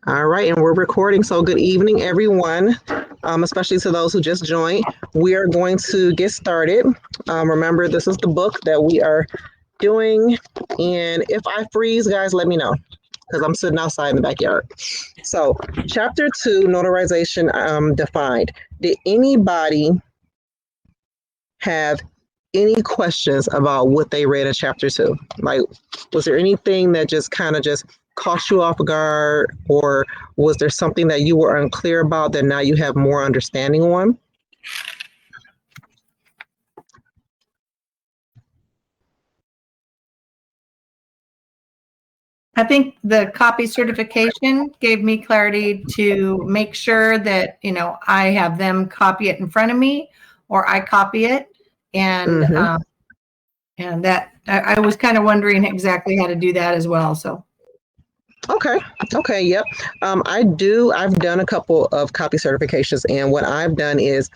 All right, and we're recording. So good evening, everyone, especially to those who just joined. We are going to get started. Remember, this is the book that we are doing. And if I freeze, guys, let me know because I'm sitting outside in the backyard. So chapter 2, notarization defined. Did anybody have any questions about what they read in chapter 2? Like, was there anything that just kind of just caught you off guard, or was there something that you were unclear about that now you have more understanding on? I think the copy certification gave me clarity to make sure that, you know, I have them copy it in front of me or I copy it. And, and that I was kind of wondering exactly how to do that as well. So. Okay, yep. I've done a couple of copy certifications, and what I've done is,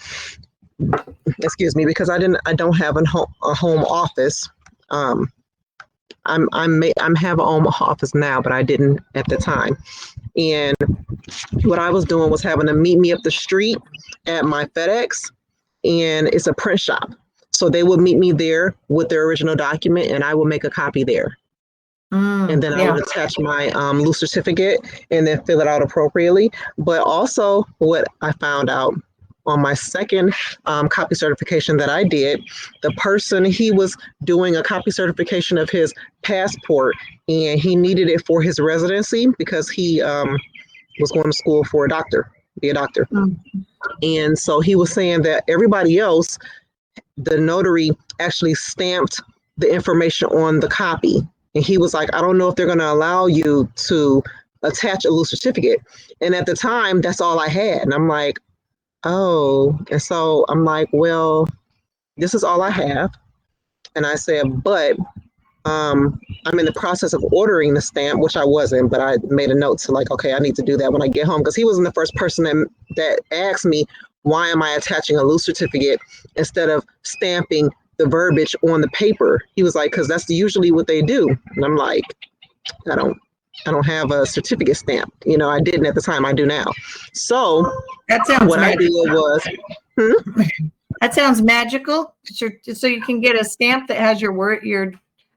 excuse me, because I don't have a home office. I'm have a home office now, but I didn't at the time. And what I was doing was having them meet me up the street at my FedEx, and it's a print shop. So they would meet me there with their original document, and I will make a copy there. And then I would attach my loose certificate and then fill it out appropriately. But also what I found out on my second copy certification that I did, the person, he was doing a copy certification of his passport, and he needed it for his residency because he was going to school for be a doctor. And so he was saying that everybody else, the notary actually stamped the information on the copy. And he was like, I don't know if they're going to allow you to attach a loose certificate. And at the time, that's all I had. And I'm like, oh. And so I'm like, well, this is all I have. And I said, but I'm in the process of ordering the stamp, which I wasn't, but I made a note to like, okay, I need to do that when I get home. Because he wasn't the first person that asked me, why am I attaching a loose certificate instead of stamping the verbiage on the paper? He was like, because that's usually what they do. And I'm like, I don't have a certificate stamp. You know, I didn't at the time. I do now. So that sounds what magical. I did was that sounds magical. So you can get a stamp that has your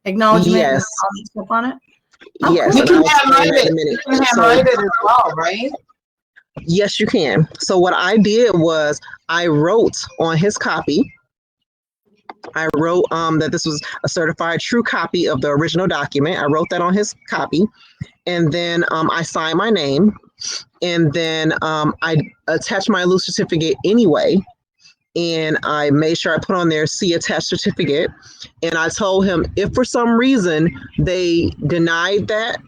acknowledgement and all that stuff on it. Yes, you can handwrite it. You can handwrite it as well, right? Yes, you can. So what I did was I wrote on his copy. I wrote that this was a certified true copy of the original document. I wrote that on his copy, and then I signed my name, and then I attached my loose certificate anyway, and I made sure I put on there "see attached certificate," and I told him if for some reason they denied that,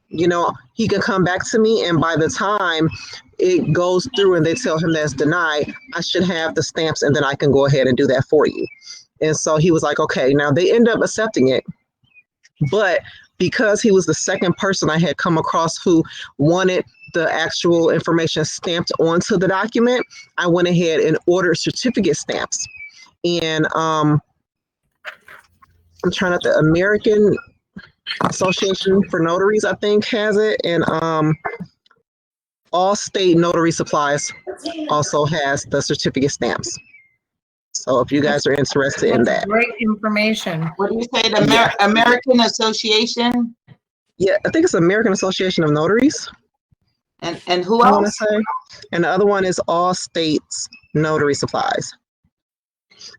you know, he can come back to me, and by the time it goes through and they tell him that's denied, I should have the stamps, and then I can go ahead and do that for you. And so he was like, okay. Now they end up accepting it, but because he was the second person I had come across who wanted the actual information stamped onto the document, I went ahead and ordered certificate stamps. And I'm trying to, the American Association for Notaries, I think, has it, and all state notary supplies also has the certificate stamps. So if you guys are interested in that. Great information. What do you say, the American Association? Yeah, I think it's American Association of Notaries. And who else? I want to say. And the other one is All States Notary Supplies.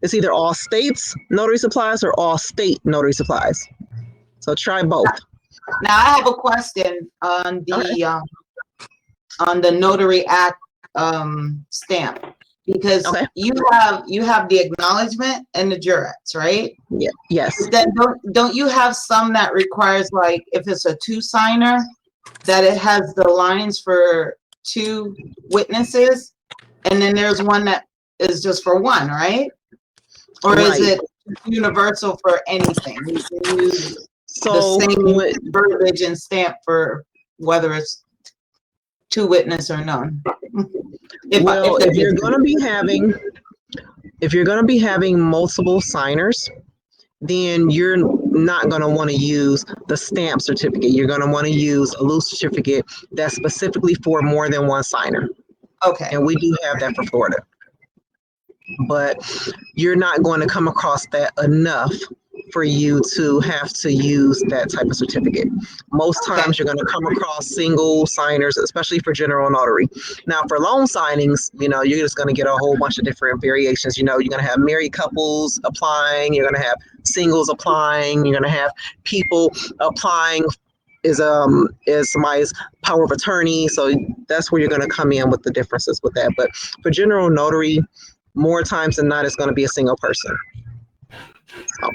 It's either All States Notary Supplies or All State Notary Supplies. So try both. Now I have a question on the Notary Act stamp, because you have the acknowledgement and the jurats, right? Yeah. Yes. But then don't you have some that requires, like, if it's a two-signer, that it has the lines for two witnesses, and then there's one that is just for one, right? Or is it universal for anything? You can use the same verbiage and stamp for whether it's two witness or none. If you're going to be having multiple signers, then you're not going to want to use the stamp certificate. You're going to want to use a loose certificate that's specifically for more than one signer. Okay. And we do have that for Florida. But you're not going to come across that enough for you to have to use that type of certificate. Most times you're going to come across single signers, especially for general notary. Now for loan signings, you're just going to get a whole bunch of different variations. You're going to have married couples applying, you're going to have singles applying, you're going to have people applying is somebody's power of attorney. So that's where you're going to come in with the differences with that. But for general notary, more times than not, it's going to be a single person. So,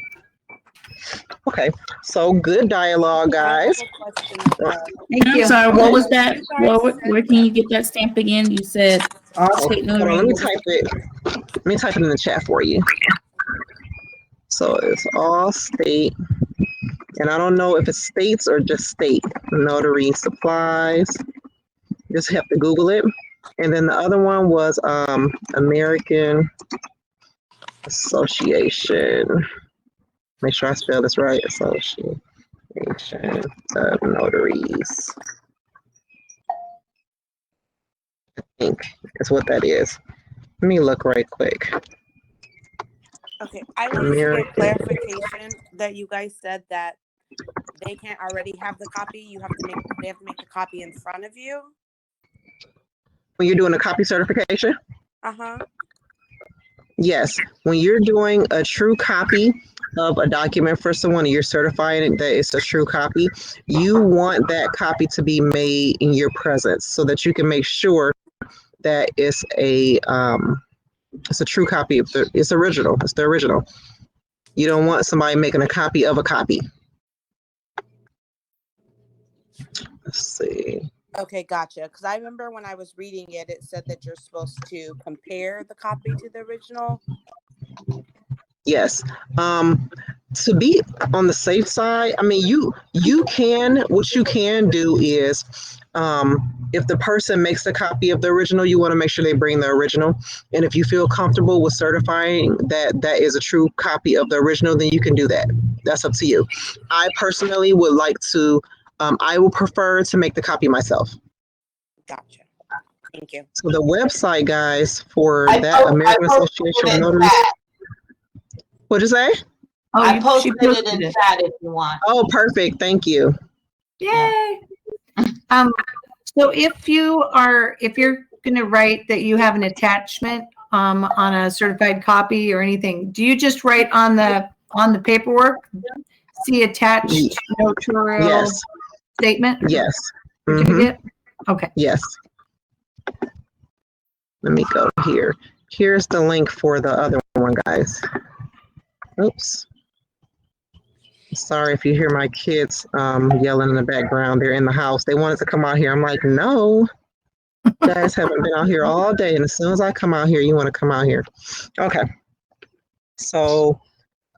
okay, so good dialogue, guys. Thank I'm you. sorry, what was that? Where can you get that stamp again? You said all state Hold on, notary. let me type it in the chat for you. So it's all state, and I don't know if it's states or just state notary supplies. Just have to Google it. And then the other one was American Association. Make sure I spell this right. Association of Notaries. I think that's what that is. Let me look right quick. Okay, I wanted to get clarification that you guys said that they can't already have the copy. They have to make the copy in front of you. When you're doing a copy certification? Uh-huh. Yes. When you're doing a true copy of a document for someone and you're certifying that it's a true copy, you want that copy to be made in your presence so that you can make sure that it's a true copy of it's original. It's the original. You don't want somebody making a copy of a copy. Let's see. Okay, gotcha. Because I remember when I was reading it, it said that you're supposed to compare the copy to the original. Yes. To be on the safe side, I mean, what you can do is, if the person makes a copy of the original, you want to make sure they bring the original. And if you feel comfortable with certifying that that is a true copy of the original, then you can do that. That's up to you. I personally would like to, I will prefer to make the copy myself. Gotcha. Thank you. So the website, guys, for that American Association of Notaries. What'd you say? Oh, I posted she it in chat if you want. Oh, perfect. Thank you. Yay. So if you're going to write that you have an attachment on a certified copy or anything, do you just write on the paperwork, see attached notarial statement? Yes. Certificate? Okay. Yes. Let me go here. Here's the link for the other one, guys. Oops. Sorry if you hear my kids yelling in the background. They're in the house. They wanted to come out here. I'm like, no. You guys haven't been out here all day. And as soon as I come out here, you want to come out here. Okay. So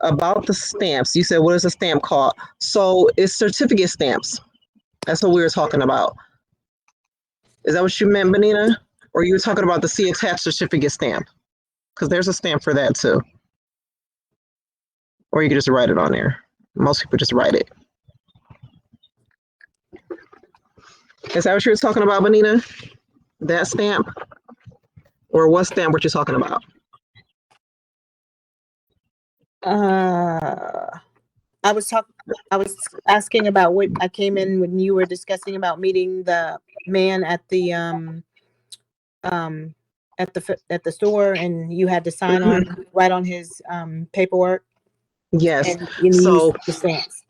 about the stamps, you said, what is a stamp called? So it's certificate stamps. That's what we were talking about. Is that what you meant, Benita? Or you were talking about the see attached certificate stamp? Because there's a stamp for that too. Or you can just write it on there. Most people just write it. Is that what you were talking about, Benita? That stamp? Or what stamp were you talking about? I was asking about what I came in when you were discussing about meeting the man at the store, and you had to sign on right on his paperwork. Yes. And you So used the stamps.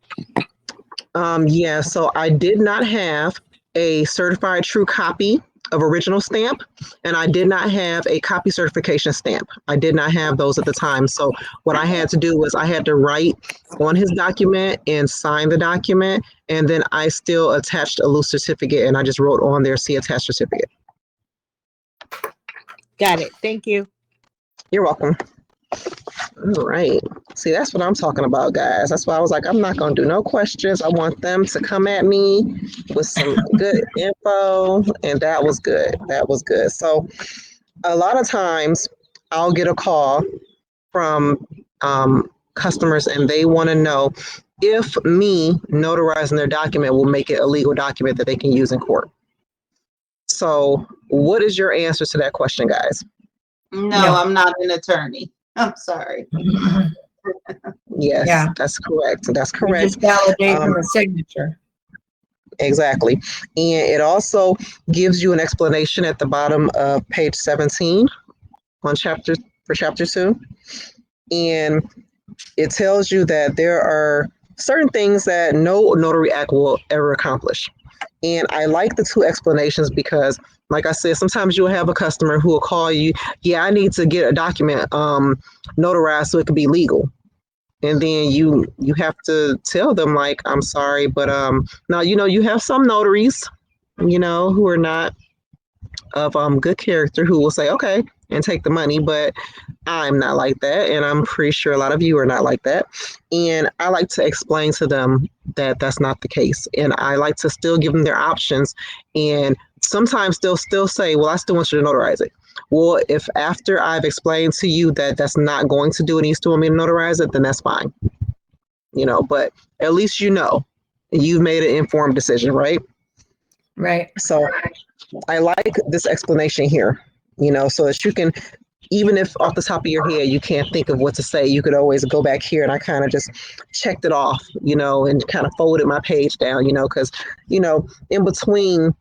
yeah, so I did not have a certified true copy of original stamp, and I did not have a copy certification stamp. I did not have those at the time. So what I had to do was I had to write on his document and sign the document, and then I still attached a loose certificate, and I just wrote on there, see attached certificate. Got it. Thank you. You're welcome. All right. See, that's what I'm talking about, guys. That's why I was like, I'm not going to do no questions. I want them to come at me with some good info. And that was good. That was good. So a lot of times I'll get a call from customers and they want to know if me notarizing their document will make it a legal document that they can use in court. So what is your answer to that question, guys? No, I'm not an attorney. I'm sorry. Yes, Yeah. that's correct. That's You're correct. just validating the signature. Exactly. And it also gives you an explanation at the bottom of page 17 on chapter 2. And it tells you that there are certain things that no notary act will ever accomplish. And I like the two explanations because, like I said, sometimes you'll have a customer who will call you, yeah, I need to get a document notarized so it can be legal. And then you have to tell them, like, I'm sorry, but now, you have some notaries, who are not of good character who will say, okay, and take the money, but I'm not like that. And I'm pretty sure a lot of you are not like that. And I like to explain to them that that's not the case. And I like to still give them their options. And sometimes they'll still say, well, I still want you to notarize it. Well, if after I've explained to you that that's not going to do it and you still want me to notarize it, then that's fine. But at least you've made an informed decision, right? Right. So I like this explanation here, so that you can, even if off the top of your head you can't think of what to say, you could always go back here. And I kind of just checked it off, and kind of folded my page down, because, in between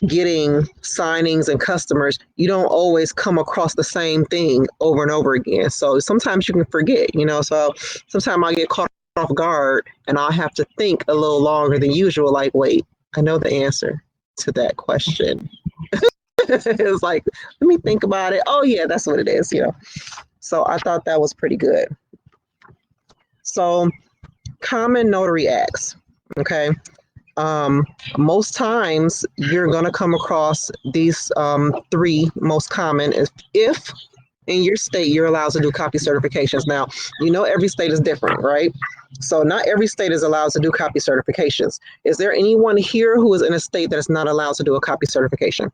getting signings and customers, you don't always come across the same thing over and over again. So sometimes you can forget, so sometimes I get caught off guard and I'll have to think a little longer than usual, like, wait, I know the answer to that question. It's like, let me think about it. Oh yeah, that's what it is, So I thought that was pretty good. So common notary acts, okay? Most times you're gonna come across these three most common if in your state you're allowed to do copy certifications. Now, every state is different, right? So not every state is allowed to do copy certifications. Is there anyone here who is in a state that is not allowed to do a copy certification?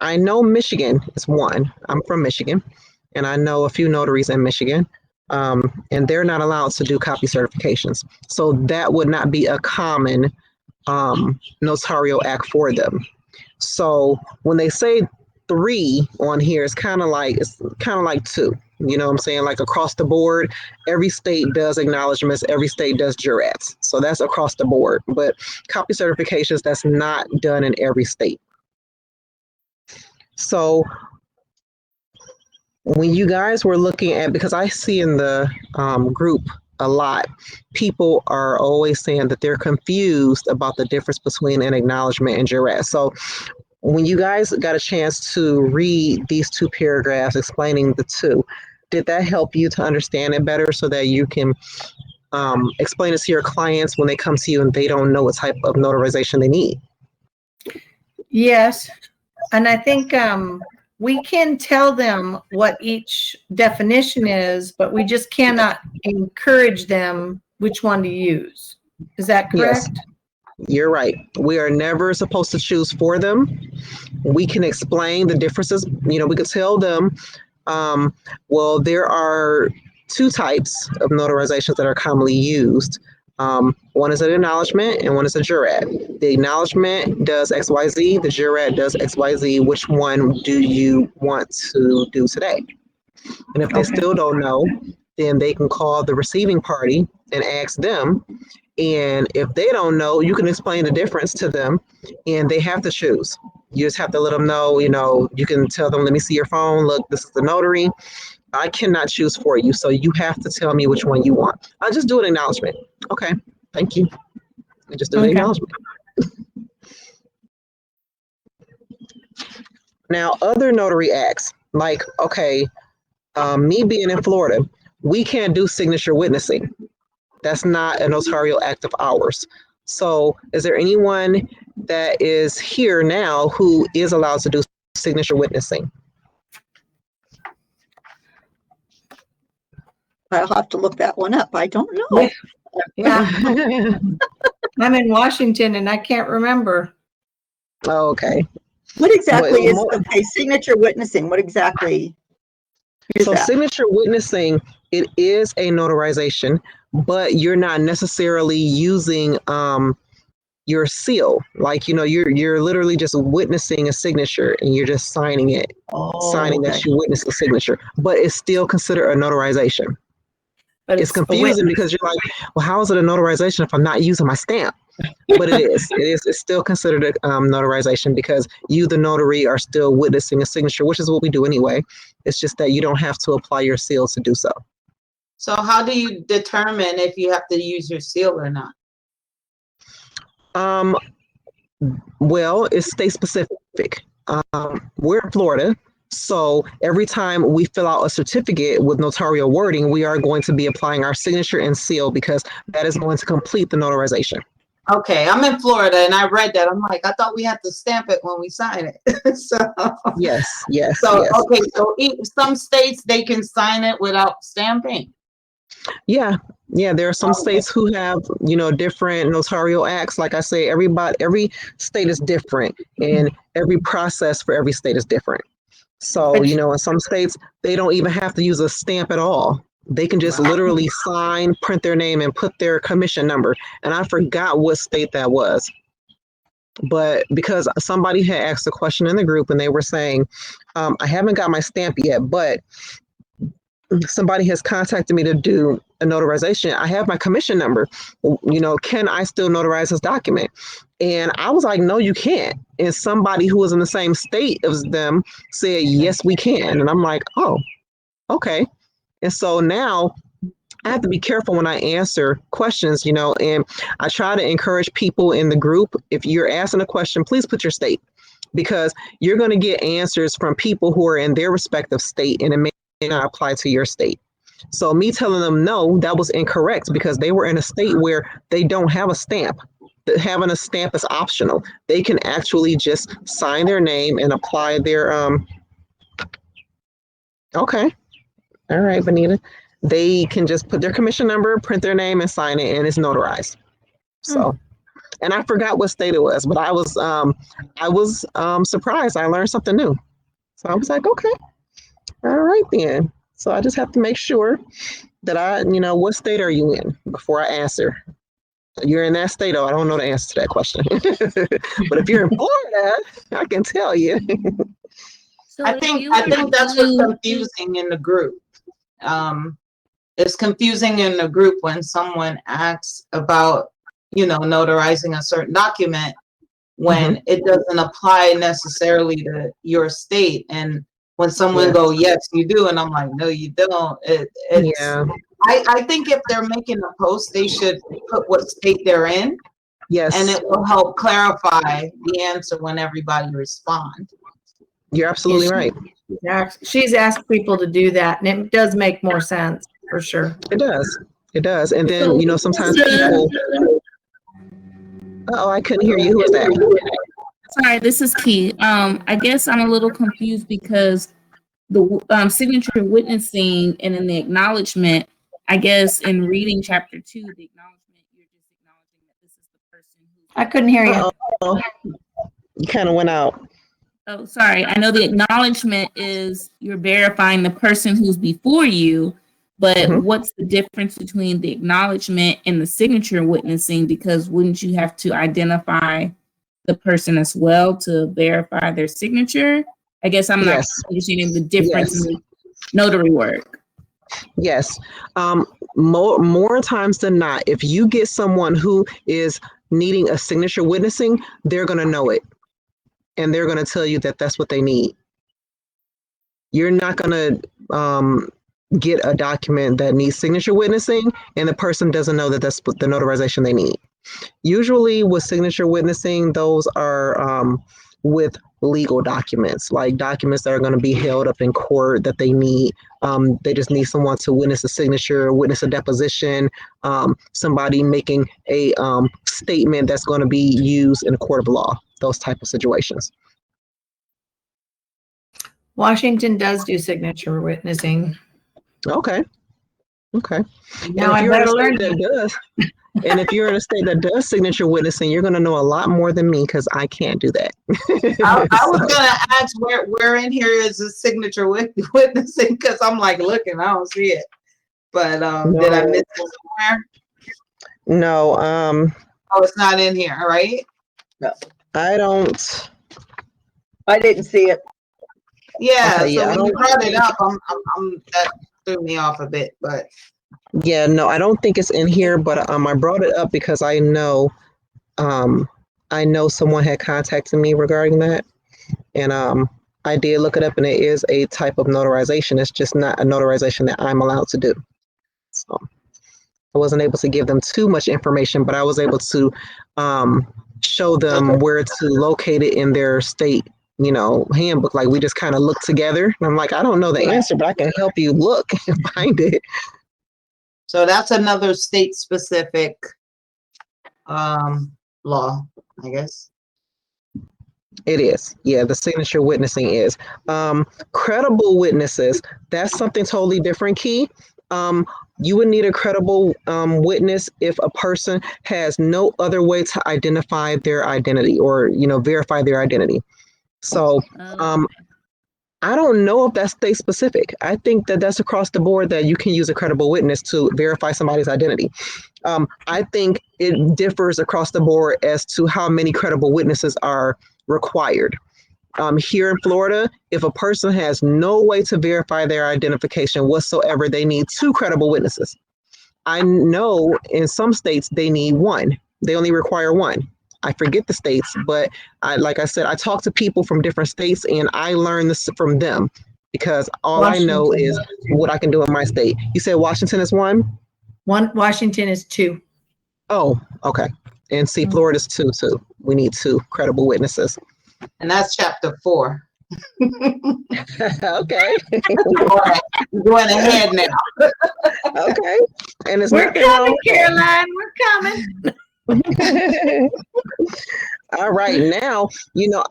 I know Michigan is one. I'm from Michigan, and I know a few notaries in Michigan, and they're not allowed to do copy certifications. So that would not be a common notarial act for them. So when they say three on here, it's kind of like two. You know what I'm saying? Like across the board, every state does acknowledgments, every state does jurats. So that's across the board. But copy certifications, that's not done in every state. So when you guys were looking at, because I see in the group a lot, people are always saying that they're confused about the difference between an acknowledgement and jurat. So when you guys got a chance to read these two paragraphs explaining the two, did that help you to understand it better so that you can explain it to your clients when they come to you and they don't know what type of notarization they need? Yes. And I think we can tell them what each definition is, but we just cannot encourage them which one to use. Is that correct? Yes, you're right. We are never supposed to choose for them. We can explain the differences. We could tell them, well, there are two types of notarizations that are commonly used. One is an acknowledgement and one is a jurat. The acknowledgement does XYZ, the jurat does XYZ. Which one do you want to do today? And if they still don't know, then they can call the receiving party and ask them. And if they don't know, you can explain the difference to them and they have to choose. You just have to let them know, you can tell them, let me see your phone. Look, this is the notary. I cannot choose for you. So you have to tell me which one you want. I'll just do an acknowledgement. Okay, thank you. I just do an acknowledgement. Now, other notary acts, like, me being in Florida, we can't do signature witnessing. That's not a notarial act of ours. So is there anyone that is here now who is allowed to do signature witnessing? I'll have to look that one up. I don't know. Yeah. I'm in Washington and I can't remember. Okay. What exactly is, mo- okay, signature witnessing, what exactly is So that? signature witnessing, it is a notarization, but you're not necessarily using your seal. Like, you're literally just witnessing a signature and you're just signing it, Oh, signing okay. that you witnessed the signature, but it's still considered a notarization. But It's a confusing witness. because you're like, well, how is it a notarization if I'm not using my stamp? But it is. It's still considered a notarization because you, the notary, are still witnessing a signature, which is what we do anyway. It's just that you don't have to apply your seal to do so. So how do you determine if you have to use your seal or not? Well, it's state specific. We're in Florida, so every time we fill out a certificate with notarial wording, we are going to be applying our signature and seal because that is going to complete the notarization. Okay, I'm in Florida and I read that. I'm like, I thought we had to stamp it when we sign it. So Yes, yes, so yes. okay, so some states they can sign it without stamping. Yeah, yeah. There are some states who have, different notarial acts. Like I say, every state is different, and every process for every state is different. So, in some states, they don't even have to use a stamp at all. They can just literally sign, print their name, and put their commission number. And I forgot what state that was. But because somebody had asked a question in the group and they were saying, I haven't got my stamp yet, but somebody has contacted me to do a notarization. I have my commission number. Can I still notarize this document? And I was like, no, you can't. And somebody who was in the same state as them said, yes, we can. And I'm like, oh, okay. And so now I have to be careful when I answer questions, and I try to encourage people in the group. If you're asking a question, please put your state, because you're going to get answers from people who are in their respective state and it may not apply to your state. So me telling them no, that was incorrect because they were in a state where they don't have a stamp. Having a stamp is optional. They can actually just sign their name and apply their okay. All right, Benita. They can just put their commission number, print their name, and sign it, and it's notarized. So, and I forgot what state it was, but I was surprised. I learned something new. So I was like, okay, all right then. So I just have to make sure that what state are you in before I answer. You're in that state, oh, I don't know the answer to that question. But if you're in Florida, I can tell you. So I if think you I were think that's to what's do, confusing in the group. It's confusing in the group when someone asks about, notarizing a certain document when it doesn't apply necessarily to your state. And when someone Yeah. go, yes, you do. And I'm like, no, you don't. Yeah. I think if they're making a post, they should put what state they're in, Yes. and it will help clarify the answer when everybody responds. You're absolutely right. She's asked people to do that, and it does make more sense for sure. It does. It does. And then, so sometimes people, I couldn't hear you. Who was that? sorry, this is Key. I guess I'm a little confused because the signature witnessing and in the acknowledgement, I guess in reading chapter 2, the acknowledgement, you're just acknowledging that this is the person who. I couldn't hear you. Uh-oh. You kind of went out. Oh, sorry. I know the acknowledgement is you're verifying the person who's before you, but what's the difference between the acknowledgement and the signature witnessing? Because wouldn't you have to identify the person as well to verify their signature? I guess I'm not understanding the difference in the notary work. Yes. More times than not, if you get someone who is needing a signature witnessing, they're going to know it. And they're going to tell you that that's what they need. You're not going to get a document that needs signature witnessing and the person doesn't know that that's the notarization they need. Usually with signature witnessing, those are with legal documents, like documents that are going to be held up in court that they need. They just need someone to witness a signature, witness a deposition, somebody making a statement that's going to be used in a court of law, those type of situations. Washington does do signature witnessing. Okay. Now I better learn. And if you're in a state that does signature witnessing, you're going to know a lot more than me because I can't do that. I was gonna ask where in here is the signature witnessing, because I'm like looking, I don't see it. But did I miss it somewhere? No, Oh, it's not in here, right? I don't. I didn't see it. Yeah. Okay, So yeah, I when you don't brought it up, that threw me off a bit, but Yeah, no, I don't think it's in here, but I brought it up because um I know someone had contacted me regarding that, and I did look it up, and it is a type of notarization. It's just not a notarization that I'm allowed to do. So I wasn't able to give them too much information, but I was able to show them where to locate it in their state, handbook. Like we just kind of looked together. And I'm like, I don't know the answer, but I can help you look and find it. so that's another state specific law, I guess. It is. Yeah, the signature witnessing is. Credible witnesses, that's something totally different, Key. You would need a credible witness if a person has no other way to identify their identity or, verify their identity. So I don't know if that's state specific. I think that that's across the board that you can use a credible witness to verify somebody's identity. I think it differs across the board as to how many credible witnesses are required. Here in Florida, if a person has no way to verify their identification whatsoever, they need 2 credible witnesses. I know in some states they need 1. They only require 1. I forget the states, but like I said, I talk to people from different states and I learn this from them because all I know is what I can do in my state. You said Washington is 1? Washington is 2. Oh, okay. And see, Florida's 2 too. We need 2 credible witnesses. And that's chapter 4. Okay. You're going ahead now. Okay. And it's We're nothing wrong coming, with that. Caroline. We're coming. All right. Now,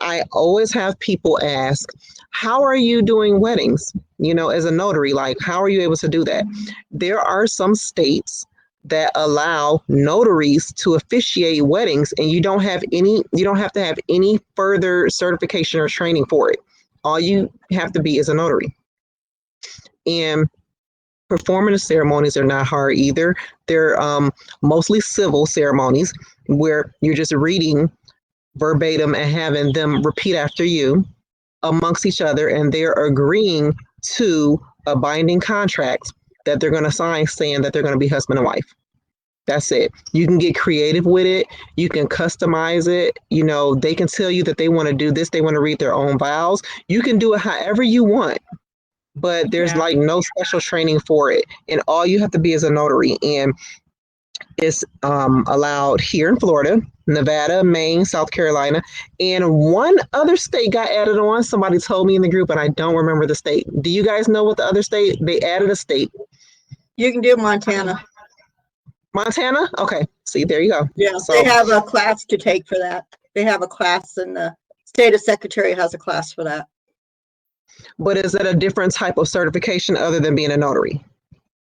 I always have people ask, how are you doing weddings? As a notary, like, how are you able to do that? There are some states that allow notaries to officiate weddings, and you don't have to have any further certification or training for it. All you have to be is a notary. And performing the ceremonies are not hard either. They're mostly civil ceremonies where you're just reading verbatim and having them repeat after you amongst each other, and they're agreeing to a binding contract that they're going to sign saying that they're going to be husband and wife. That's it. You can get creative with it. You can customize it. They can tell you that they want to do this. They want to read their own vows. You can do it however you want, but there's like no special training for it. And all you have to be is a notary. And it's allowed here in Florida, Nevada, Maine, South Carolina, and one other state got added on. Somebody told me in the group, and I don't remember the state. Do you guys know what the other state? They added a state. You can do Montana. Montana? Okay. See, there you go. Yeah, So, they have a class to take for that. They have a class, and the state of secretary has a class for that. but is that a different type of certification other than being a notary?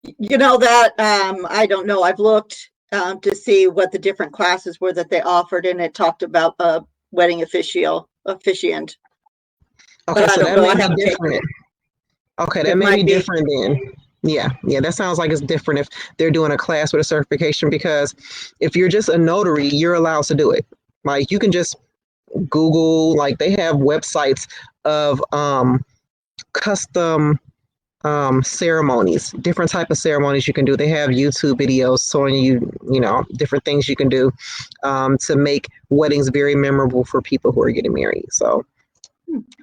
That I don't know. I've looked to see what the different classes were that they offered, and it talked about a wedding officiant. Okay, But so that may be different. Okay, that may be be different then. Yeah, that sounds like it's different if they're doing a class with a certification, because if you're just a notary, you're allowed to do it. Like you can just Google, like they have websites of custom ceremonies, different type of ceremonies you can do. They have YouTube videos showing you, different things you can do to make weddings very memorable for people who are getting married. So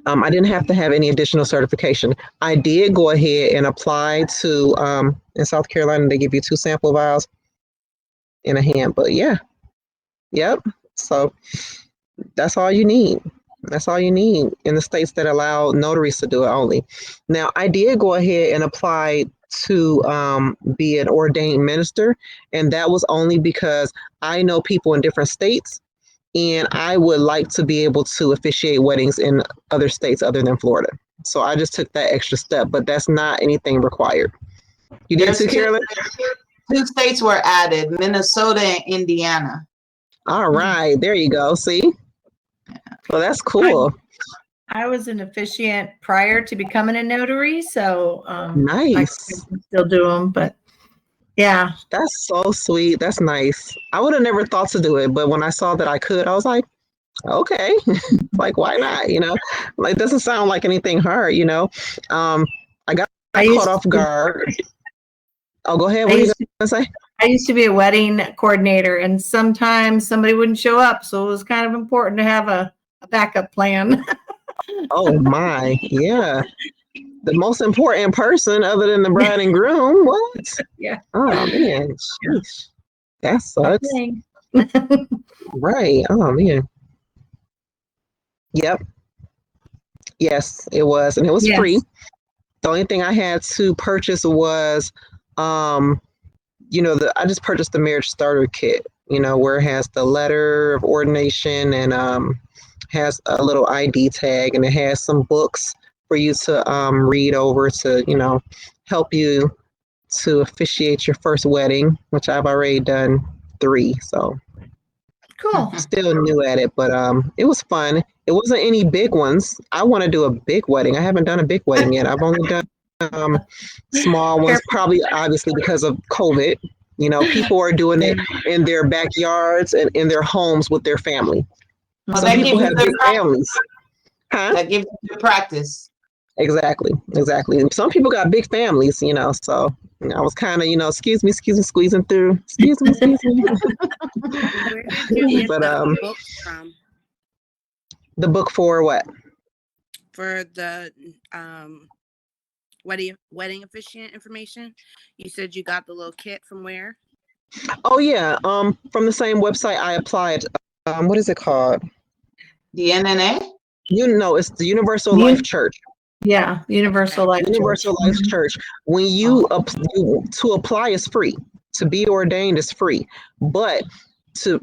I didn't have to have any additional certification. I did go ahead and apply to in South Carolina, they give you 2 sample vials in a hand. But yeah, yep. So that's all you need. That's all you need in the states that allow notaries to do it only. Now, I did go ahead and apply to be an ordained minister, and that was only because I know people in different states, and I would like to be able to officiate weddings in other states other than Florida. So I just took that extra step, but that's not anything required. You did too, Carolyn? 2 states were added, Minnesota and Indiana. All right, there you go. See? Well, that's cool. I was an officiant prior to becoming a notary, so Nice. I can still do them, but yeah. That's so sweet. That's nice. I would have never thought to do it, but when I saw that I could, I was like, okay, like why not? You know, like doesn't sound like anything hard. You know, I got caught off guard. Oh, go ahead. What are you gonna say? I used to be a wedding coordinator, and sometimes somebody wouldn't show up, so it was kind of important to have a backup plan. Oh my, yeah. The most important person other than the bride and groom. What? Yeah. Oh man, sheesh. That sucks. Okay. Right. Oh man. Yep. Yes, it was, and it was free. The only thing I had to purchase was, you know, I just purchased the marriage starter kit. You know, where it has the letter of ordination and has a little ID tag, and it has some books for you to read over to, you know, help you to officiate your first wedding, which I've already done 3. So Cool. still new at it, but it was fun. It wasn't any big ones. I want to do a big wedding. I haven't done a big wedding yet. I've only done small ones, probably obviously because of COVID. You know, people are doing it in their backyards and in their homes with their family. Well, Some people have big families. Huh? That gives you good practice. Exactly. And some people got big families, you know, so I was kind of, you know, excuse me, squeezing through. Excuse me. Where did you get But the book from? The book for what? For the wedding officiant information. You said you got the little kit from where? Oh yeah, from the same website I applied. What is it called? The NNA? You know, it's the Universal Life Church. Yeah, Universal Life Church. When you to apply is free. To be ordained is free, but to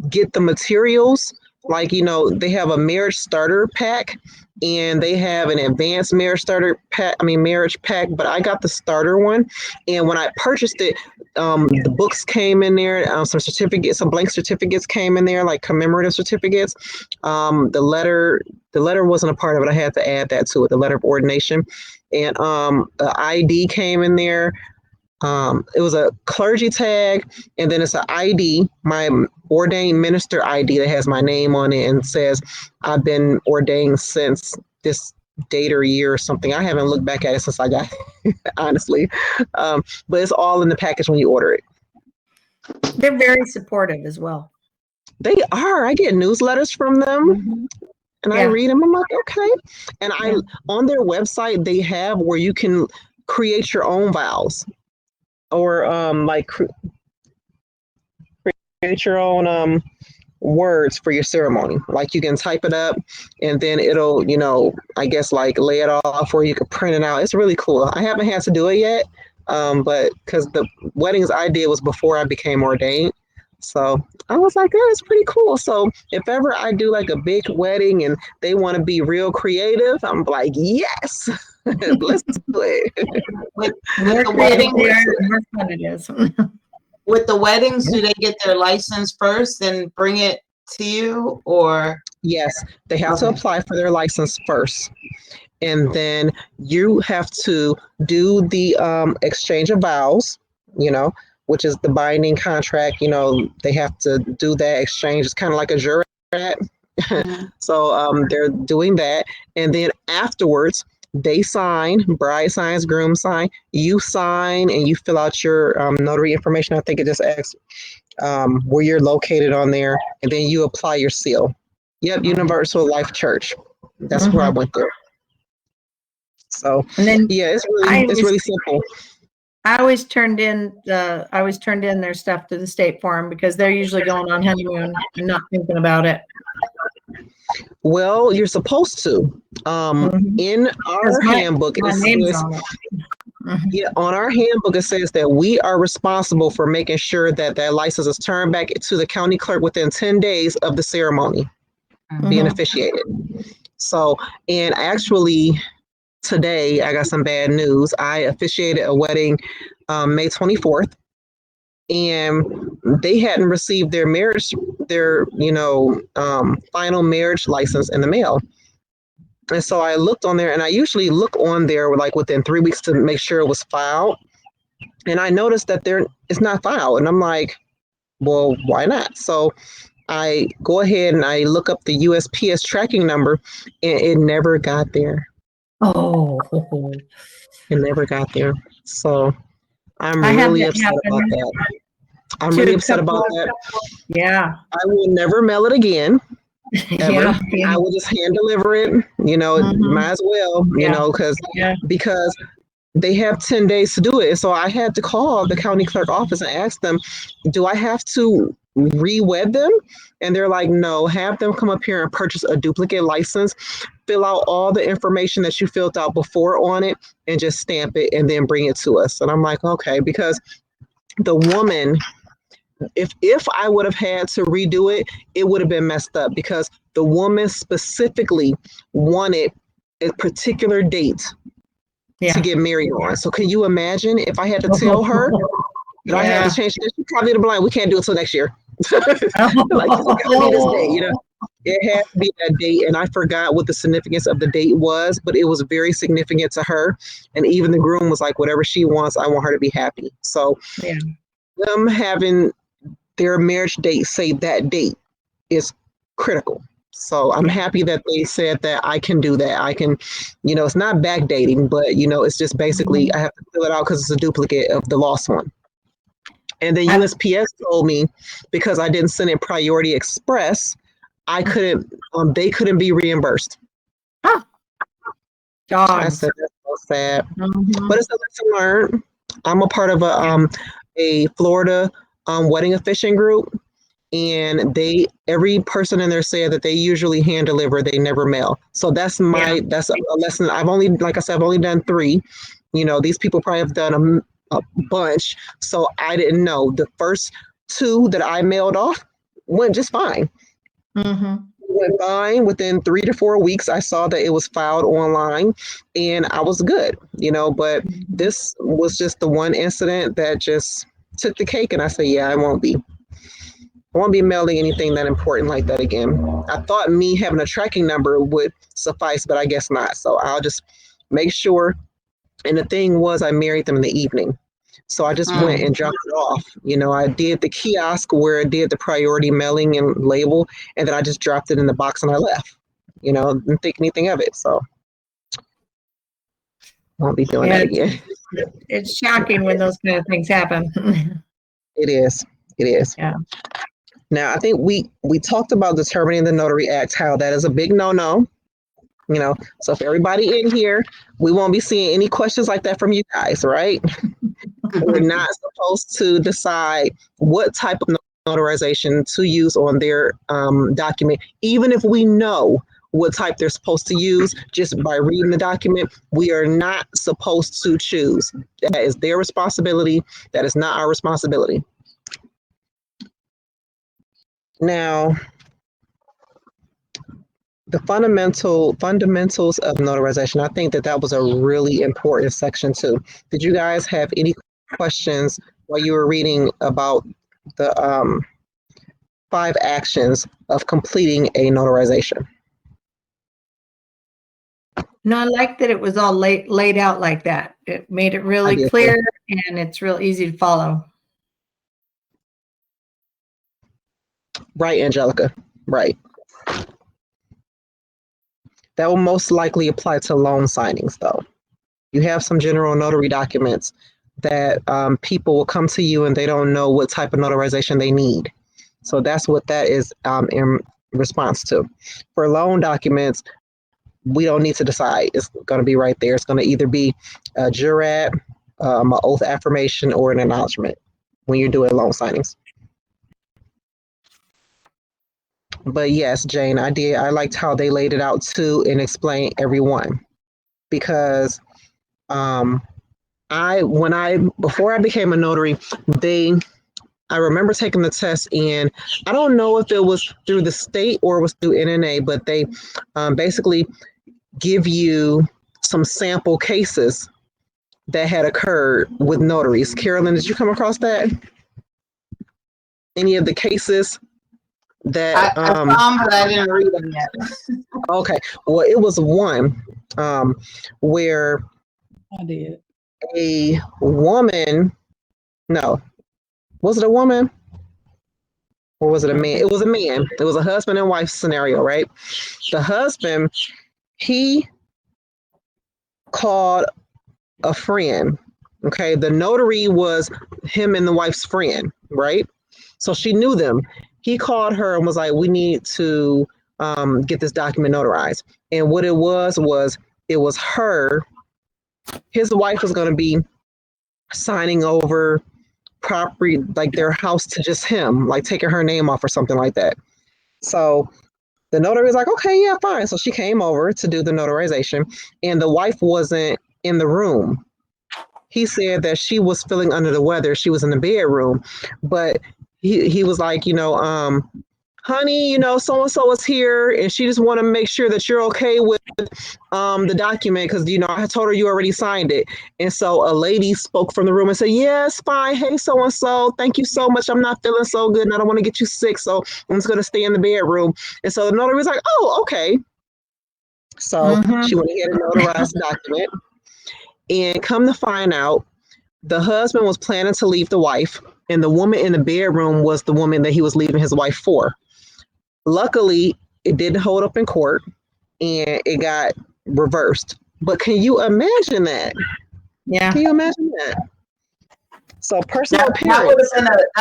get the materials, like, you know, they have a marriage starter pack and they have an advanced marriage pack, but I got the starter one. And when I purchased it, the books came in there, some blank certificates came in there, like commemorative certificates. The letter wasn't a part of it. I had to add that to it, the letter of ordination. And the ID came in there. It was a clergy tag, and then it's an ID, my ordained minister ID that has my name on it and says I've been ordained since this date or year or something. I haven't looked back at it since I got it, honestly. But it's all in the package when you order it. They're very supportive as well. They are. I get newsletters from them. And I read them. I'm like, okay. And on their website, they have where you can create your own vows. Or create your own words for your ceremony. Like you can type it up and then it'll, you know, I guess like lay it off, or you could print it out. It's really cool. I haven't had to do it yet, but because the weddings I did was before I became ordained. So I was like, oh, it's pretty cool. So if ever I do like a big wedding and they want to be real creative, I'm like, yes, let's do it. With the wedding, with the weddings, do they get their license first and bring it to you, or? Yes, they have to apply for their license first. And then you have to do the exchange of vows, you know, which is the binding contract. You know, they have to do that exchange. It's kind of like a jurat. So they're doing that. And then afterwards, they sign, bride signs, groom sign, you sign, and you fill out your notary information. I think it just asks where you're located on there, and then you apply your seal. Yep, Universal Life Church. That's where I went there. So yeah, it's really simple. I always turned in their stuff to the state farm because they're usually going on honeymoon and not thinking about it. Well, you're supposed to. In our handbook, it says, on our handbook, it says that we are responsible for making sure that that license is turned back to the county clerk within 10 days of the ceremony being officiated. So, and actually, today I got some bad news. I officiated a wedding May 24th, and they hadn't received their final marriage license in the mail. And so I looked on there, and I usually look on there like within 3 weeks to make sure it was filed. And I noticed that it's not filed. And I'm like, well, why not? So I go ahead and I look up the USPS tracking number, and it never got there. Oh, It never got there. So I'm I had really that upset about happen that. I'm to really a upset couple about of, that. yeah. I will never mail it again, ever. Yeah, yeah. I will just hand deliver it. Might as well, Yeah. because they have 10 days to do it. So I had to call the county clerk office and ask them, do I have to re-wed them? And they're like, no, have them come up here and purchase a duplicate license, fill out all the information that you filled out before on it, and just stamp it and then bring it to us. And I'm like, okay, because the woman, if I would have had to redo it, it would have been messed up because the woman specifically wanted a particular date to get married on. So can you imagine if I had to tell her that I had to change this? She probably would have been like, we can't do it till next year. Like, it's gotta be this date, It had to be that date, and I forgot what the significance of the date was, but it was very significant to her. And even the groom was like, whatever she wants, I want her to be happy. So them having their marriage date say that date is critical. So I'm happy that they said that I can do that. I can, it's not backdating, but it's just basically I have to fill it out because it's a duplicate of the lost one. And then USPS told me because I didn't send it Priority Express, they couldn't be reimbursed. I said that's so sad, but it's a lesson learned. I'm a part of a Florida wedding officiant group, and every person in there said that they usually hand deliver, they never mail. So that's a lesson. I've only done 3. These people probably have done a bunch, so I didn't know. The first 2 that I mailed off went just fine. Went fine. Within 3 to 4 weeks, I saw that it was filed online, and I was good. But this was just the one incident that just took the cake, and I said, yeah, I won't be mailing anything that important like that again. I thought me having a tracking number would suffice, but I guess not. So I'll just make sure. And the thing was, I married them in the evening. So I just went and dropped it off. I did the kiosk where it did the priority mailing and label, and then I just dropped it in the box and I left. Didn't think anything of it. So won't be doing that again. It's shocking when those kind of things happen. It is. Yeah. Now, I think we talked about determining the Notary Act, how that is a big no-no. So if everybody in here, we won't be seeing any questions like that from you guys, right? We're not supposed to decide what type of notarization to use on their document, even if we know what type they're supposed to use just by reading the document. We are not supposed to choose. That is their responsibility. That is not our responsibility. Now, the fundamentals of notarization, I think that was a really important section too. Did you guys have any questions while you were reading about the 5 actions of completing a notarization? No, I like that it was all laid out like that. It made it really clear and it's real easy to follow. Right, Angelica, right. That will most likely apply to loan signings, though. You have some general notary documents that people will come to you and they don't know what type of notarization they need. So that's what that is in response to. For loan documents, we don't need to decide. It's going to be right there. It's going to either be a jurat, an oath affirmation, or an acknowledgement when you're doing loan signings. But yes, Jane, I did. I liked how they laid it out too and explained everyone, because before I became a notary, I remember taking the test, and I don't know if it was through the state or it was through NNA, but they basically give you some sample cases that had occurred with notaries. Carolyn, did you come across that? any of the cases that I saw them, but I didn't read them yet. okay, well, it was one where I did. a woman, no, was it a woman or was it a man? It was a man. It was a husband and wife scenario, right? The husband, he called a friend. Okay, the notary was him and the wife's friend, right? So she knew them. He called her and was like, "We need to get this document notarized." And what it was it was her. His wife was going to be signing over property, like their house, to just him, like taking her name off or something like that. So the notary was like, "Okay, yeah, fine." So she came over to do the notarization, and the wife wasn't in the room. He said that she was feeling under the weather. She was in the bedroom, but he was like, honey, so and so is here, and she just want to make sure that you're okay with the document because I told her you already signed it. And so a lady spoke from the room and said, "Yes, fine. Hey, so and so, thank you so much. I'm not feeling so good, and I don't want to get you sick, so I'm just gonna stay in the bedroom." And so the notary was like, "Oh, okay." So she went ahead and notarized the document. And come to find out, the husband was planning to leave the wife, and the woman in the bedroom was the woman that he was leaving his wife for. Luckily, it didn't hold up in court, and it got reversed. But can you imagine that? Yeah. Can you imagine that? So personal That appearance.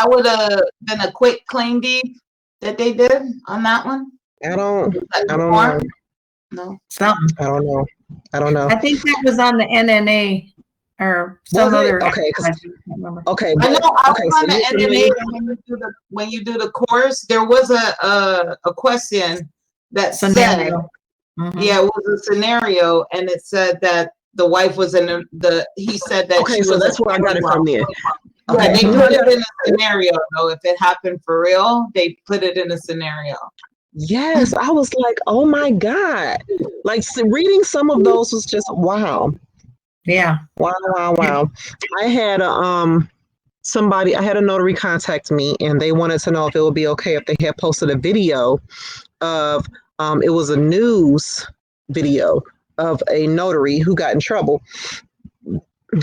would have been a quick claim deed that they did on that one. I don't know. No. Something. I don't know. I don't know. I think that was on the NNA or Was some it? other. Okay, I can't remember. Okay. I know. I Okay, was on so the you're NNA, familiar? and when you do the course, there was a question that said, Scenario. yeah, it was a scenario, and it said that the wife was in he said that Okay, she so was. that's where I got it from there. Yeah, Okay, they you know put what? it in a scenario though. If it happened for real, they put it in a scenario. Yes, I was like, oh my God. Like reading some of those was just wow. Yeah. Wow. I had I had a notary contact me, and they wanted to know if it would be okay if they had posted a video of it was a news video of a notary who got in trouble.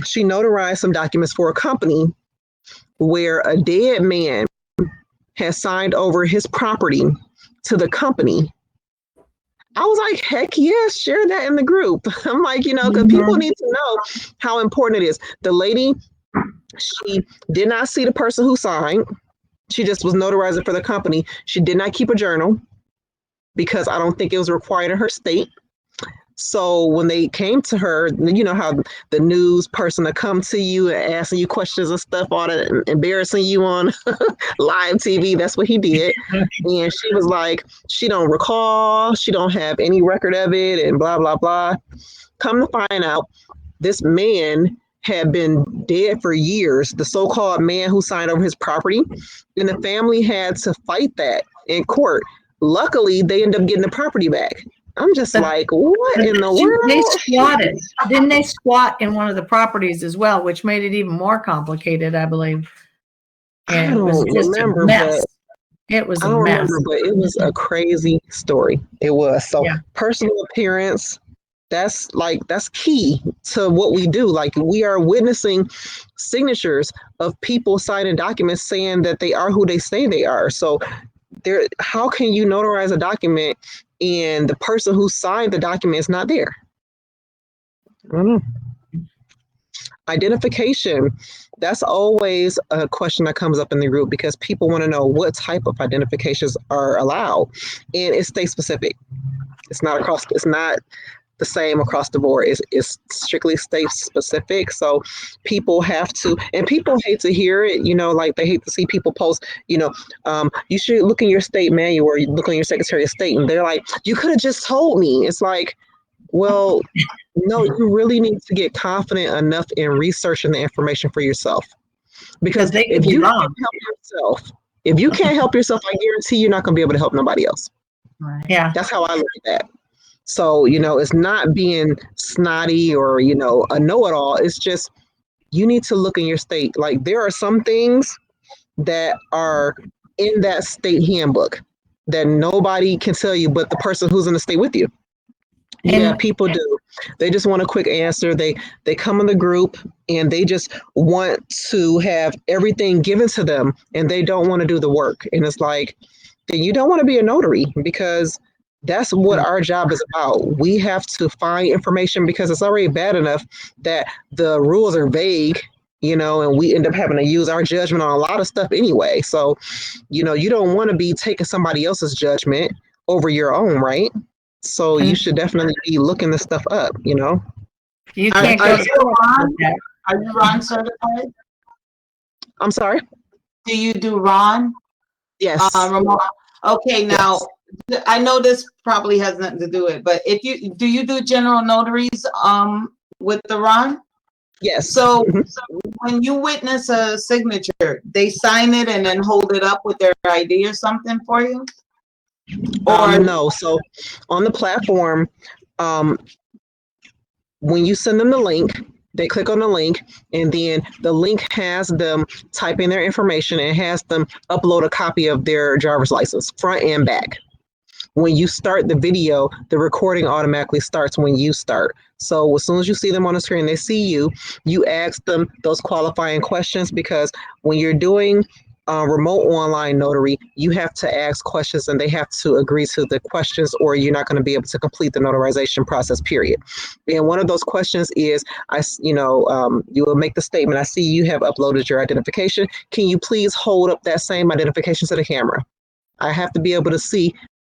She notarized some documents for a company where a dead man has signed over his property to the company. I was like, heck yes, share that in the group. I'm like, because people need to know how important it is. The lady, she did not see the person who signed. She just was notarizing for the company. She did not keep a journal because I don't think it was required in her state. So when they came to her, you know how the news person to come to you and asking you questions and stuff, all that, embarrassing you on live TV. That's what he did. And she was like, she don't recall, she don't have any record of it, and blah, blah, blah. Come to find out, this man had been dead for years, the so-called man who signed over his property, and the family had to fight that in court. Luckily, they ended up getting the property back. I'm just like, what in the world? They squatted. Didn't they squat in one of the properties as well, which made it even more complicated, I believe. And it was just a mess. It was a mess. But it was a crazy story. It was. So personal appearance, that's key to what we do. Like, we are witnessing signatures of people signing documents saying that they are who they say they are. So how can you notarize a document and the person who signed the document is not there? I don't know. Identification, that's always a question that comes up in the group because people want to know what type of identifications are allowed, and it's state specific. It's not the same across the board. It's strictly state specific. So people have to, and people hate to hear it, like they hate to see people post, you should look in your state manual or you look on your Secretary of State, and they're like, you could have just told me. It's like, well, no, you really need to get confident enough in researching the information for yourself. Because if you can't help yourself, I guarantee you're not going to be able to help nobody else. Right. Yeah. That's how I look at that. So, it's not being snotty or, a know-it-all. It's just, you need to look in your state. Like, there are some things that are in that state handbook that nobody can tell you but the person who's in the state with you. Yeah, And people do. They just want a quick answer. They come in the group and they just want to have everything given to them and they don't want to do the work. And it's like, then you don't want to be a notary because that's what our job is about. We have to find information because it's already bad enough that the rules are vague, and we end up having to use our judgment on a lot of stuff anyway. So, you don't want to be taking somebody else's judgment over your own, right? So you should definitely be looking this stuff up, you Are, can't are go you Ron? Are you Ron certified? I'm sorry? Do you do Ron? Yes. Remote? Okay, now Yes. I know this probably has nothing to do with it, but do you do general notaries with the Ron? Yes. So when you witness a signature, they sign it and then hold it up with their ID or something for you? Or no. So on the platform, when you send them the link, they click on the link, and then the link has them type in their information and has them upload a copy of their driver's license, front and back. When you start the video, the recording automatically starts when you start. So as soon as you see them on the screen, they see you, you ask them those qualifying questions because when you're doing remote online notary, you have to ask questions and they have to agree to the questions or you're not going to be able to complete the notarization process, period. And one of those questions is, you will make the statement, I see you have uploaded your identification. Can you please hold up that same identification to the camera? I have to be able to see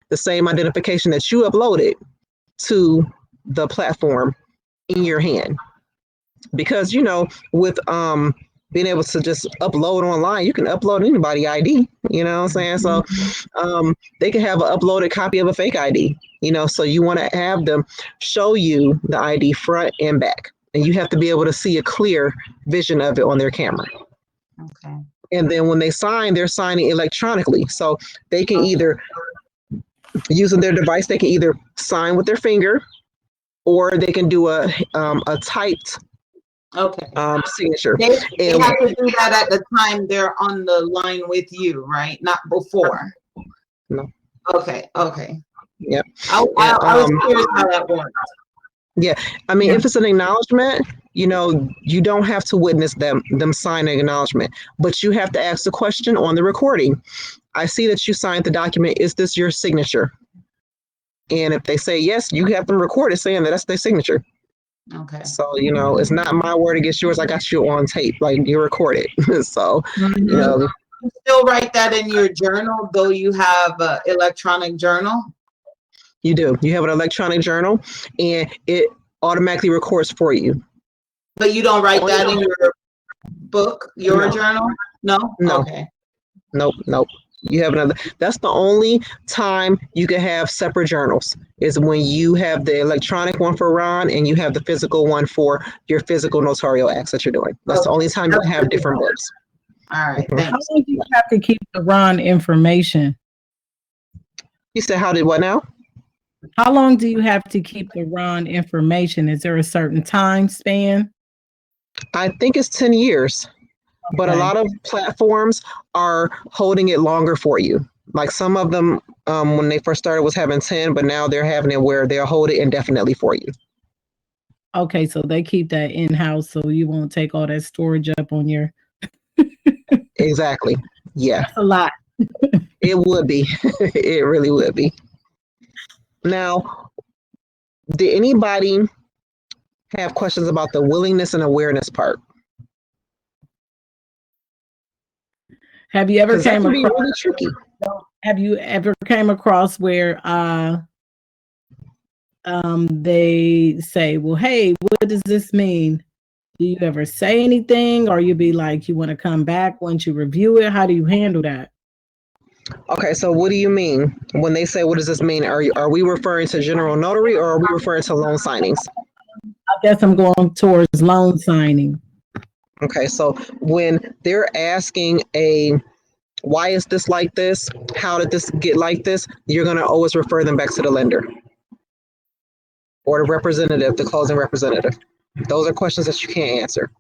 the same identification that you uploaded to the platform in your hand. Because, with being able to just upload online, you can upload anybody ID, you know what I'm saying? So they can have an uploaded copy of a fake ID, so you want to have them show you the ID front and back. And you have to be able to see a clear vision of it on their camera. okay. And then when they sign, they're signing electronically. So they can either using their device, they can either sign with their finger or they can do a typed signature. They have to do that at the time they're on the line with you, right? Not before. No. Okay. Yep. I was curious how that works. Yeah. I mean, if it's an acknowledgement, you don't have to witness them sign an acknowledgement, but you have to ask the question on the recording. I see that you signed the document. Is this your signature? And if they say yes, you have them record it saying that that's their signature. Okay. So, it's not my word against yours. I got you on tape, like you recorded. So, You still write that in your journal, though you have an electronic journal? You do. You have an electronic journal and it automatically records for you. But you don't write that in your book, your journal? No? No. Okay. Nope. You have another. That's the only time you can have separate journals is when you have the electronic one for Ron and you have the physical one for your physical notarial acts that you're doing. That's the only time you can have different books. All right. Mhm. Thanks. How long do you have to keep the Ron information? You said, how did what now? How long do you have to keep the Ron information? Is there a certain time span? I think it's 10 years. But a lot of platforms are holding it longer for you. Like some of them, when they first started, was having 10, but now they're having it where they'll hold it indefinitely for you. Okay, so they keep that in-house so you won't take all that storage up on your... Exactly. Yeah. That's a lot. It would be. It really would be. Now, did anybody have questions about the willingness and awareness part? Have you ever 'Cause that came can be across... really tricky. Have you ever came across where they say, well, hey, what does this mean? Do you ever say anything, or you be like, you want to come back once you review it? How do you handle that? Okay, so what do you mean when they say, what does this mean? Are we referring to general notary or are we referring to loan signings? I guess I'm going towards loan signing. Okay, so when they're asking why is this like this? How did this get like this? You're going to always refer them back to the lender or the representative, the closing representative. Those are questions that you can't answer.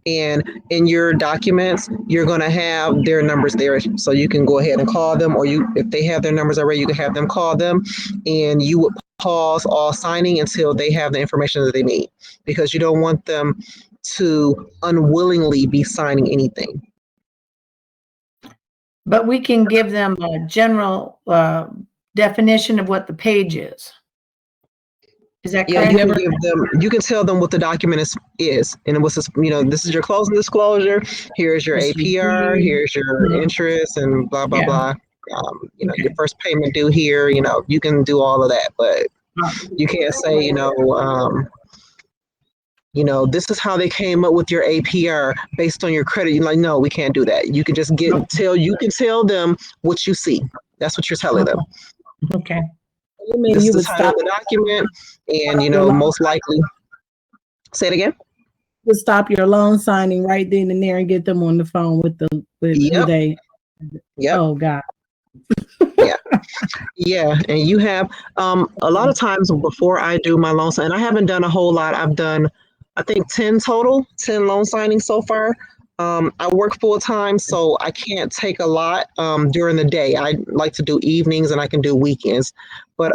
And in your documents, you're going to have their numbers there. So you can go ahead and call them, or if they have their numbers already, you can have them call them, and you would pause all signing until they have the information that they need, because you don't want them to unwillingly be signing anything. But we can give them a general definition of what the page is. Is that Yeah, correct? you can tell them what the document is, and it was this, this is your closing disclosure. Here's your APR. Here's your interest, and blah blah blah. Your first payment due here. You can do all of that, but you can't say, this is how they came up with your APR based on your credit. You're like, no, we can't do that. You can just you can tell them what you see. That's what you're telling them. Okay. You mean This you is would the title stop of the document, and most likely. Say it again. would stop your loan signing right then and there and get them on the phone with Yep. they. Yep. Oh God. Yeah. Yeah, and you have a lot of times before I do my loan sign, and I haven't done a whole lot. I've done, I think, 10 total, 10 loan signings so far. I work full time, so I can't take a lot during the day. I like to do evenings, and I can do weekends. But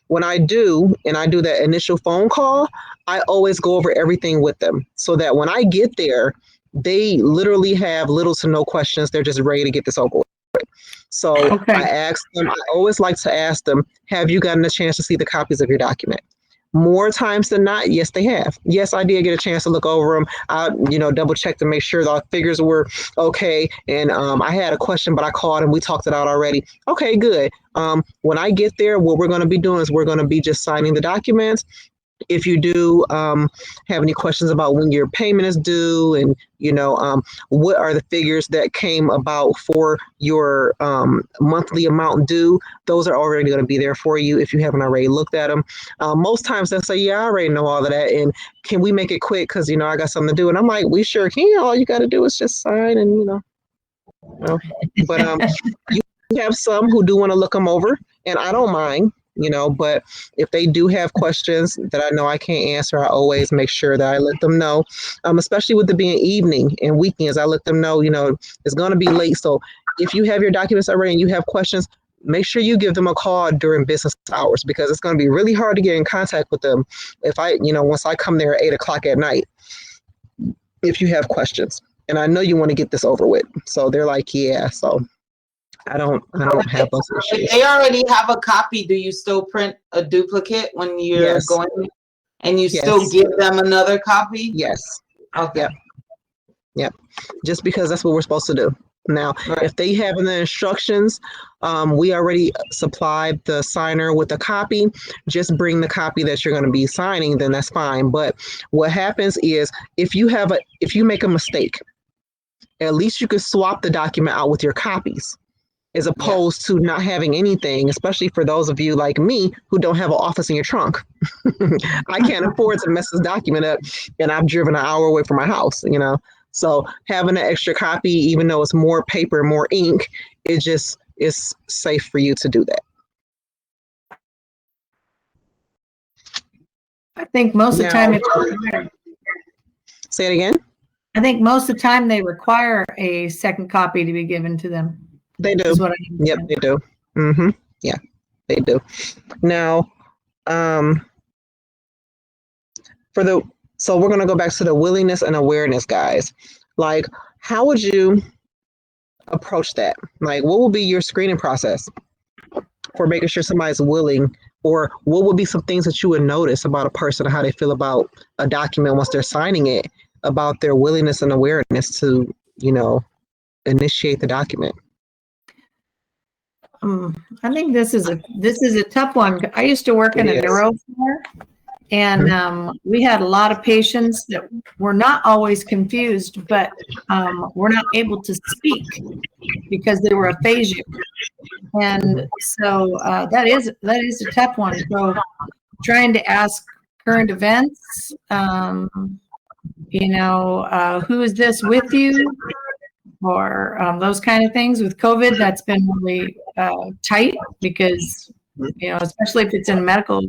when I do, and I do that initial phone call, I always go over everything with them, so that when I get there, they literally have little to no questions. They're just ready to get this over with. So I always like to ask them, have you gotten a chance to see the copies of your document? More times than not, yes, they have. Yes, I did get a chance to look over them. I, double check to make sure the figures were okay. And I had a question, but I called and we talked it out already. Okay, good. When I get there, what we're going to be doing is we're going to be just signing the documents. If you do have any questions about when your payment is due, and what are the figures that came about for your monthly amount due, those are already going to be there for you if you haven't already looked at them. Most times they'll say, yeah, I already know all of that, and can we make it quick because I got something to do. And I'm like, we sure can. All you got to do is just sign, and but you have some who do want to look them over, and I don't mind. But if they do have questions that I know I can't answer, I always make sure that I let them know, especially with it being evening and weekends. I let them know, it's going to be late. So if you have your documents already and you have questions, make sure you give them a call during business hours, because it's going to be really hard to get in contact with them if once I come there at 8 o'clock at night, if you have questions. And I know you want to get this over with. So they're like, yeah, so I don't have those issues. If they already have a copy, do you still print a duplicate when you're going, and you still give them another copy? Yes. Okay. Yep. Just because that's what we're supposed to do. Now, if they have in the instructions, we already supplied the signer with a copy. Just bring the copy that you're going to be signing, then that's fine. But what happens is if you make a mistake, at least you could swap the document out with your copies, as opposed to not having anything, especially for those of you like me who don't have an office in your trunk. I can't afford to mess this document up, and I've driven an hour away from my house, So having an extra copy, even though it's more paper, more ink, it just is safe for you to do that. I think most of the time say it again. I think most of the time they require a second copy to be given to them. They do. Yep, they do. Mm-hmm. Yeah, they do. Now, so we're going to go back to the willingness and awareness, guys. Like, how would you approach that? Like, what will be your screening process for making sure somebody's willing, or what would be some things that you would notice about a person, how they feel about a document once they're signing it, about their willingness and awareness to, initiate the document? I think this is a tough one. I used to work in a neuro floor, and we had a lot of patients that were not always confused, but were not able to speak because they were aphasia. And so that is a tough one. So trying to ask current events, who is this with you? Or those kind of things. With COVID, that's been really tight because, especially if it's in a medical,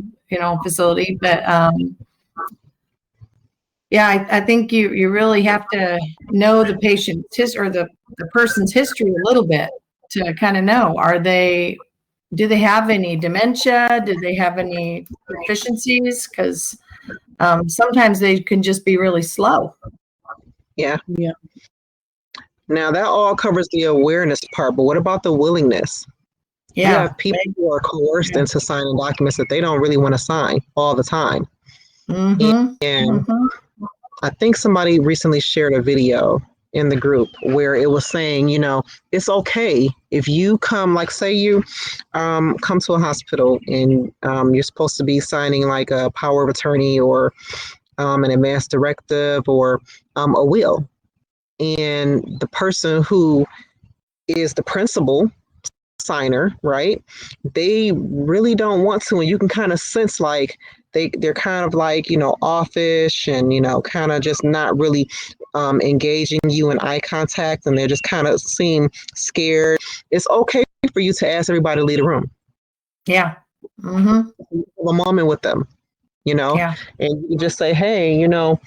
facility. But Yeah, I think you really have to know the patient's history or the person's history a little bit to kind of know, do they have any dementia? Do they have any deficiencies? Because sometimes they can just be really slow. Yeah. Yeah. Now that all covers the awareness part, but what about the willingness? You Yeah. have people who are coerced into signing documents that they don't really want to sign all the time. Mm-hmm. And I think somebody recently shared a video in the group where it was saying, you know, it's okay if you come, like say you come to a hospital and you're supposed to be signing like a power of attorney or an advance directive or a will. And the person who is the principal signer, right? They really don't want to, and you can kind of sense like they're kind of like, you know, offish and, you know, kind of just not really engaging you in eye contact, and they just kind of seem scared. It's okay for you to ask everybody to leave the room. Yeah. Mm-hmm. Have a moment with them, you know, Yeah. and you just say, hey, you know,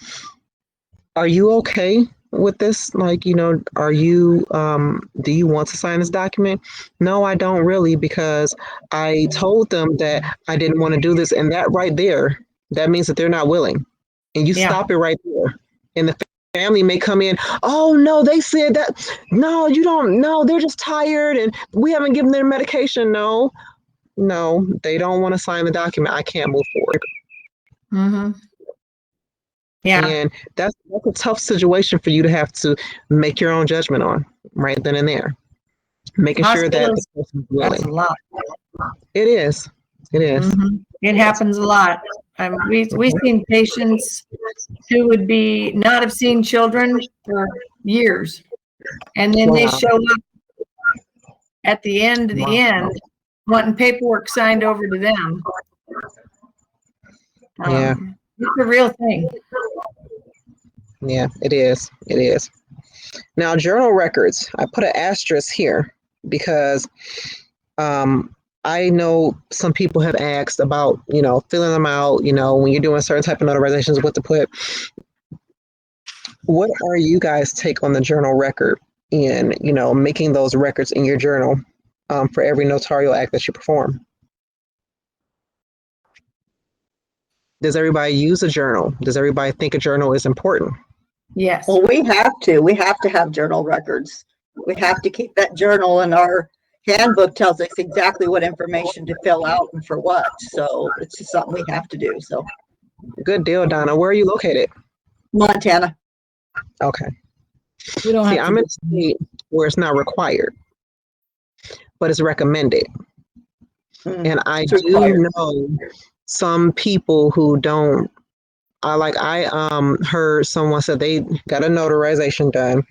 are you okay with this? Like, you know, are you, do you want to sign this document? No, I don't really, because I told them that I didn't want to do this. And that right there, that means that they're not willing. And you stop it right there. And the family may come in, oh, no, they said that. No, you don't know. They're just tired and we haven't given them medication. No, they don't want to sign the document. I can't move forward. Mm-hmm. Yeah. And that's a tough situation for you to have to make your own judgment on right then and there. Making sure that the person's willing. That's a lot. It is. It is. Mm-hmm. It happens a lot. We've seen patients who would be not have seen children for years, and then they show up at the end wanting paperwork signed over to them. Yeah. It's a real thing. Yeah, it is. It is. Now, journal records, I put an asterisk here because I know some people have asked about, you know, filling them out, you know, when you're doing certain type of notarizations, what to put. What are you guys' take on the journal record and, you know, making those records in your journal for every notarial act that you perform? Does everybody use a journal? Does everybody think a journal is important? Yes. Well, we have to have journal records. We have to keep that journal, and our handbook tells us exactly what information to fill out and for what. So it's just something we have to do. So good deal, Donna. Where are you located? Montana. Okay. We don't See, I'm in a state where it's not required, but it's recommended. And I do know some people who don't. I heard someone said they got a notarization done,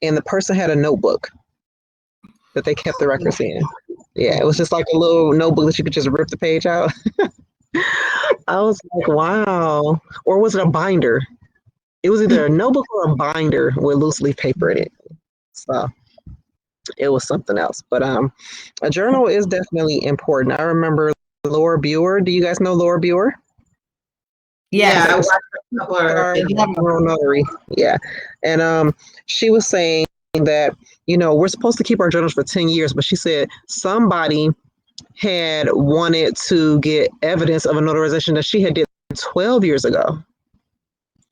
and the person had a notebook that they kept the records in. Yeah, it was just like a little notebook that you could just rip the page out. I was like, wow. Or was it a binder? It was either a notebook or a binder with loose leaf paper in it. So it was something else. But a journal is definitely important. I remember Laura Buer. Do you guys know Laura Buer? Yes. Yeah, I watched a couple of her videos. Notary. Yeah. And she was saying that, you know, we're supposed to keep our journals for 10 years, but she said somebody had wanted to get evidence of a notarization that she had did 12 years ago.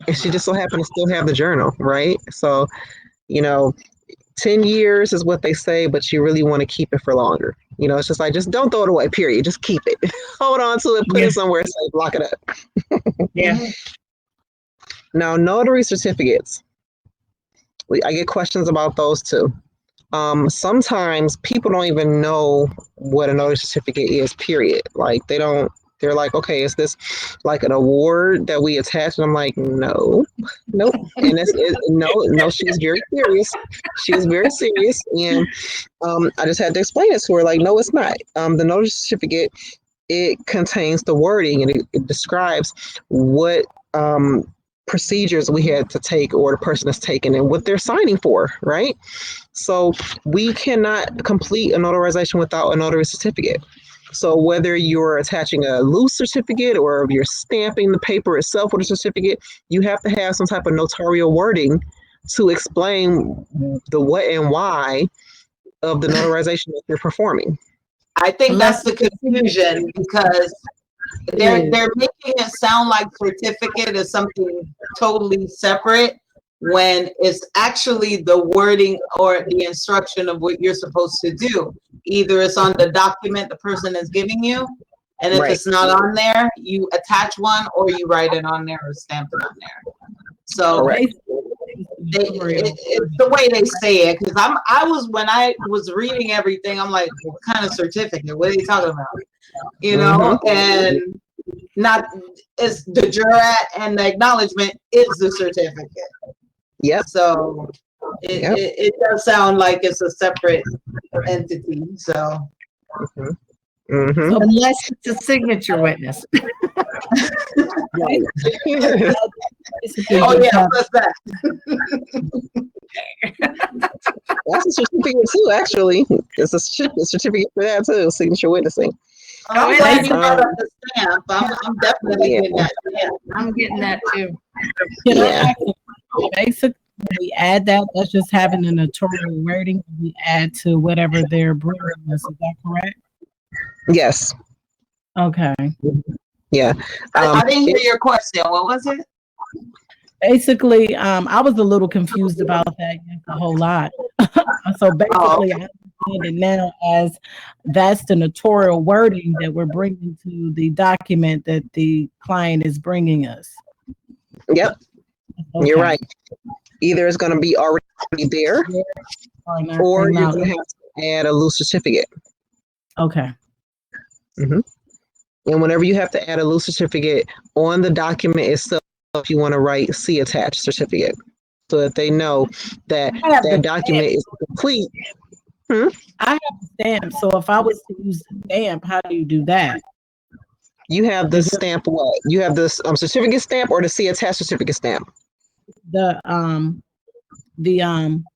And she just so happened to still have the journal, right? So, you know, 10 years is what they say, but you really want to keep it for longer. You know, it's just like, just don't throw it away, period. Just keep it. Hold on to it, put it somewhere safe, lock it up. Yeah. Now, notary certificates. I get questions about those too. Sometimes people don't even know what a notary certificate is, period. Like they're like, okay, is this like an award that we attach? And I'm like, nope. And no, she's very serious. She is very serious. And I just had to explain it to her, like, no, it's not. The notary certificate, it contains the wording and it describes what procedures we had to take or the person is taking and what they're signing for, right? So we cannot complete a notarization without a notary certificate. So whether you're attaching a loose certificate or if you're stamping the paper itself with a certificate, you have to have some type of notarial wording to explain the what and why of the notarization that you're performing. I think that's the confusion because they're making it sound like certificate is something totally separate when it's actually the wording or the instruction of what you're supposed to do. Either it's on the document the person is giving you, and if it's not on there, you attach one or you write it on there or stamp it on there. So it's the way they say it, because when I was reading everything, I'm like, what kind of certificate? What are you talking about? You know, and not it's the jurat and the acknowledgement is the certificate. Yep. So it does sound like it's a separate entity. So unless it's a signature witness. Oh yeah, what's that? That's a certificate too, actually. It's a certificate for that too, signature witnessing. I'm glad you brought up the stamp. I'm definitely getting that stamp. I'm getting that too. Yeah. Basically, when we add that, that's just having the notarial wording we add to whatever they're bringing us. Is that correct? Yes. Okay. Yeah. I didn't hear your question. What was it? Basically, I was a little confused about that a whole lot. So basically, I understand it now as that's the notarial wording that we're bringing to the document that the client is bringing us. Yep. Okay. You're right. Either it's going to be already there or you're going to have to add a loose certificate. Okay. And whenever you have to add a loose certificate on the document itself, you want to write "See attached certificate" so that they know that that document is complete. I have a stamp, so if I was to use the stamp, how do you do that? You have the stamp. What you have this certificate stamp or the "See attached" certificate stamp? The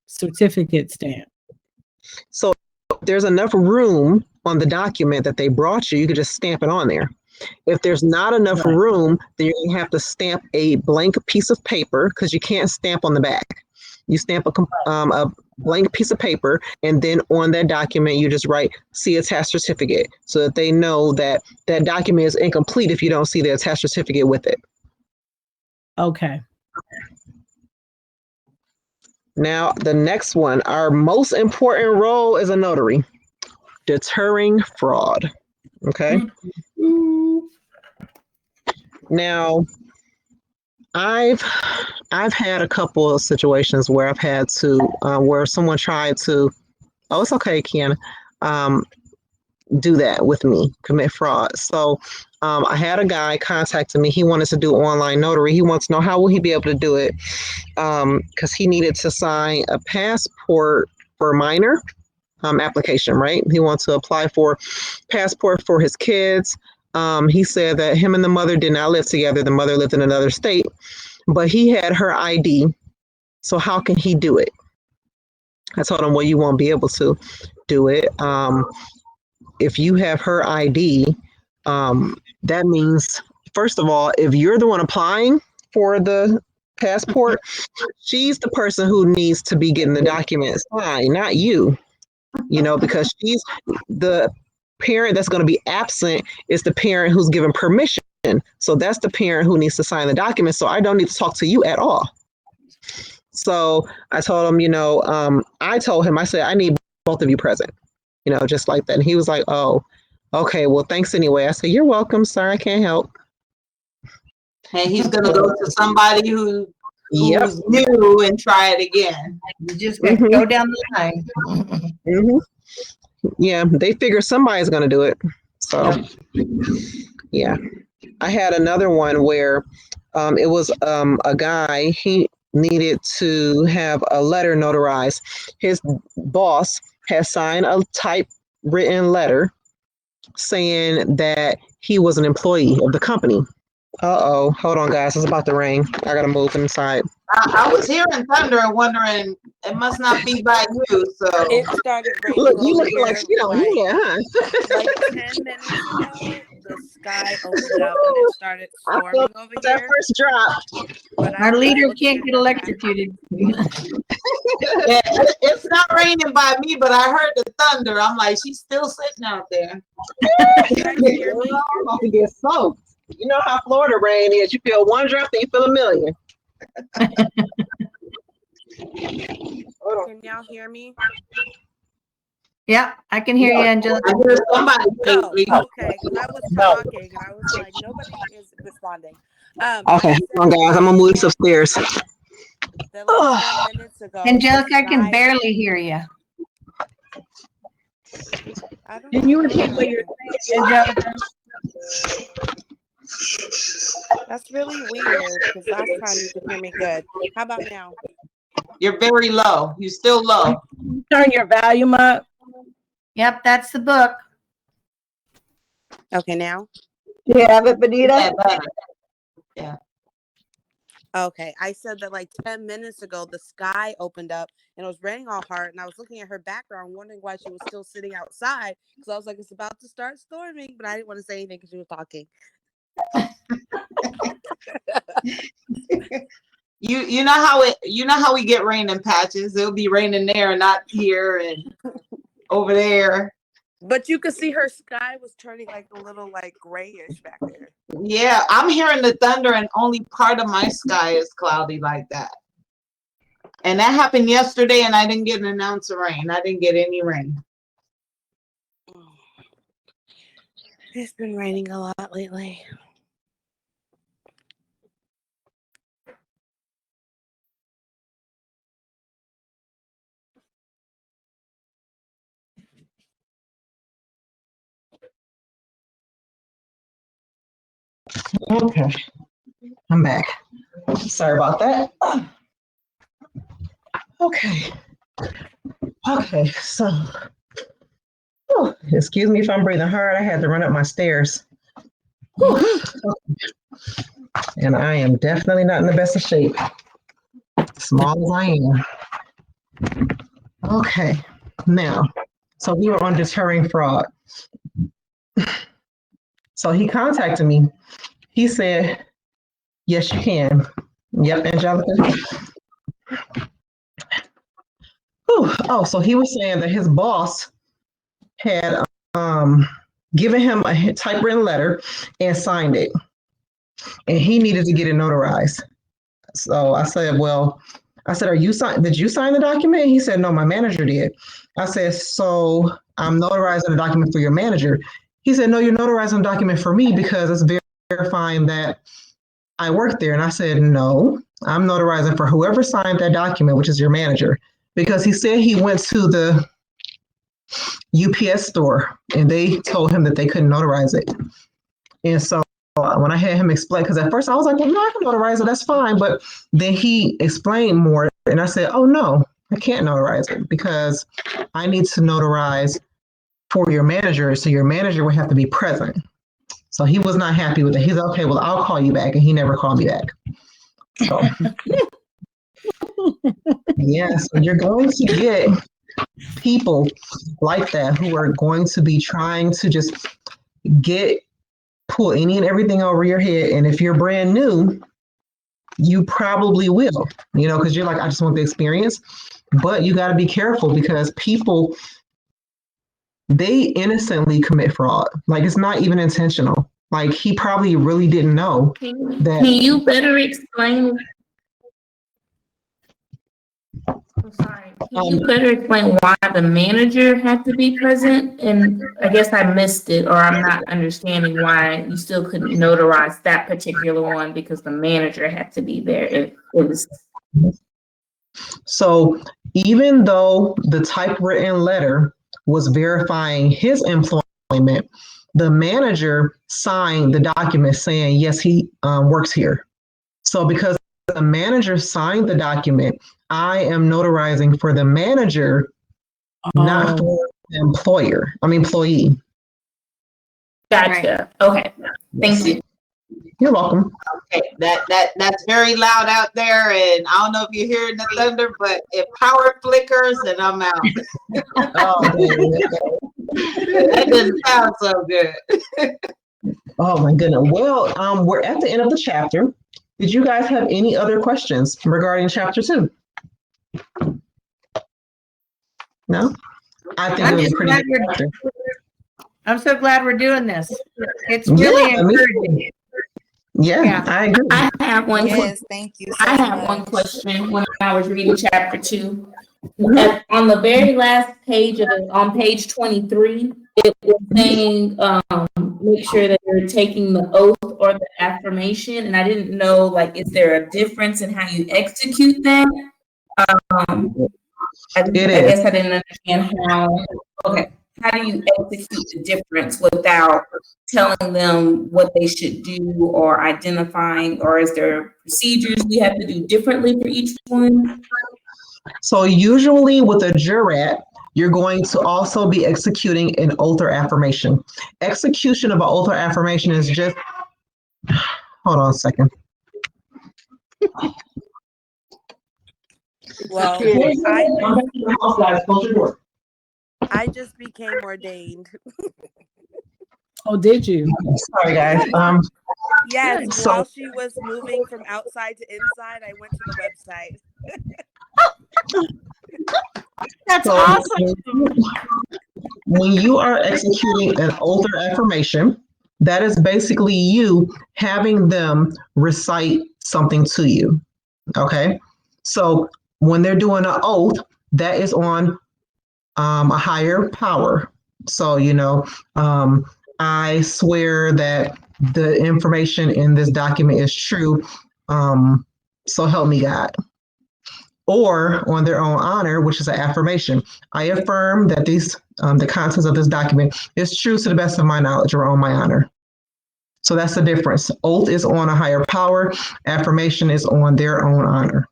certificate stamp. So if there's enough room on the document that they brought you, you could just stamp it on there. If there's not enough room, then you're going to have to stamp a blank piece of paper because you can't stamp on the back. You stamp a blank piece of paper, and then on that document, you just write "See attached certificate" so that they know that that document is incomplete if you don't see the attached certificate with it. Okay. Now, the next one, our most important role as a notary, deterring fraud. Okay. Now, I've had a couple of situations where I've had to where someone tried to, oh, it's okay, Kiana, do that with me, commit fraud. So I had a guy contacted me. He wanted to do online notary. He wants to know how will he be able to do it because he needed to sign a passport for a minor application, right? He wants to apply for passport for his kids. He said that him and the mother did not live together. The mother lived in another state, but he had her ID. So how can he do it? I told him, well, you won't be able to do it. If you have her ID, that means, first of all, if you're the one applying for the passport, she's the person who needs to be getting the documents signed, not you. You know, because she's the parent that's going to be absent is the parent who's given permission. So that's the parent who needs to sign the document. So I don't need to talk to you at all. So I told him, I told him, I said, I need both of you present, just like that. And he was like, oh, okay, well, thanks anyway. I said, you're welcome. Sorry, I can't help. And he's going to go to somebody who's new and try it again. You just got to go down the line. Yeah, they figure somebody's going to do it. So, yeah. I had another one where it was a guy, he needed to have a letter notarized. His boss had signed a typewritten letter saying that he was an employee of the company. Uh-oh, hold on, guys. It's about to rain. I got to move inside. I was hearing thunder and wondering it must not be by you. So It started raining Look, you over looking like here she don't hear, huh? like 10 minutes ago. The sky opened up and it started I storming felt over that here. first drop. But I Our was leader looking can't at get her electrocuted. yeah, it's not raining by me, but I heard the thunder. I'm like, she's still sitting out there. You guys hear me? I'm about to get soaked. You know how Florida rain is. You feel one drop, then you feel a million. Hold on. Can y'all hear me? Yeah, I can hear you, Angela. I hear somebody Oh, say, okay. Because I was talking and I was like, nobody is responding. Okay, come on, guys. I'm gonna move this upstairs. That like 10 minutes ago. Angelica, the I can sky- barely hear you. I don't Can know you what's repeat what you're happening. saying, Angelica? That's really weird because last time you could hear me good. How about now? you're very low. You're still low. Turn your volume up. Yep, that's the book. Okay, now? Do you have it, Benita? Yeah, better. Yeah. Okay, I said that like 10 minutes ago, the sky opened up and it was raining all hard. And I was looking at her background, wondering why she was still sitting outside. Because I was like, it's about to start storming, but I didn't want to say anything because she was talking. You know how we get rain in patches. It'll be raining there and not here and over there. But you could see her sky was turning like a little like grayish back there. Yeah, I'm hearing the thunder and only part of my sky is cloudy like that. And that happened yesterday and I didn't get an ounce of rain. I didn't get any rain. It's been raining a lot lately. Okay, I'm back. Sorry about that. Okay. Okay, so excuse me if I'm breathing hard. I had to run up my stairs. Whew. And I am definitely not in the best of shape. Small as I am. Okay, now, so we were on deterring fraud. So he contacted me. He said, yes, you can. Yep, Angelica. Whew. Oh, so he was saying that his boss had given him a typewritten letter and signed it. And he needed to get it notarized. So I said, are you did you sign the document? He said, no, my manager did. I said, so I'm notarizing the document for your manager. He said, no, you're notarizing the document for me because it's verifying that I work there. And I said, no, I'm notarizing for whoever signed that document, which is your manager. Because he said he went to the UPS store and they told him that they couldn't notarize it. And so when I had him explain, because at first I was like, well, no, I can notarize it, that's fine. But then he explained more and I said, oh, no, I can't notarize it because I need to notarize for your manager. So your manager would have to be present. So he was not happy with it. He's okay, well, I'll call you back. And he never called me back. So, yeah, so you're going to get people like that who are going to be trying to just pull any and everything over your head. And if you're brand new, you probably will, because you're like, I just want the experience. But you got to be careful because people, they innocently commit fraud. Like it's not even intentional. Like he probably really didn't know that. Can you better explain? I'm sorry. Can you better explain why the manager had to be present? And I guess I missed it, or I'm not understanding why you still couldn't notarize that particular one because the manager had to be there. It was. So even though the typewritten letter was verifying his employment, the manager signed the document saying, yes, he works here. So because the manager signed the document, I am notarizing for the manager, not for the employee. Gotcha. Okay. Thank you. You're welcome. Okay, that's very loud out there, and I don't know if you're hearing the thunder, but if power flickers, then I'm out. Oh, That doesn't sound so good. oh my goodness. Well, we're at the end of the chapter. Did you guys have any other questions regarding chapter 2? No? I think it was a pretty good chapter. I'm so glad we're doing this. It's really encouraging. Yeah, I agree. I have one. Yes, thank you. I have one question when I was reading chapter 2. On the very last page of it, on page 23, it was saying make sure that you're taking the oath or the affirmation. And I didn't know, like, is there a difference in how you execute that? I guess I didn't understand how. Okay, how do you execute the difference without telling them what they should do or identifying, or is there procedures we have to do differently for each one? So usually with a jurat, you're going to also be executing an oath or affirmation. Execution of an oath or affirmation is just, hold on a second. Well, I just became ordained. Oh, did you? Sorry, guys. Yes, So- while she was moving from outside to inside, I went to the website. That's So awesome. when you are executing an oath or affirmation, that is basically you having them recite something to you. Okay. So when they're doing an oath, that is on a higher power. So, I swear that the information in this document is true. So help me God. Or on their own honor, which is an affirmation. I affirm that the contents of this document is true to the best of my knowledge or on my honor. So that's the difference. Oath is on a higher power. Affirmation is on their own honor.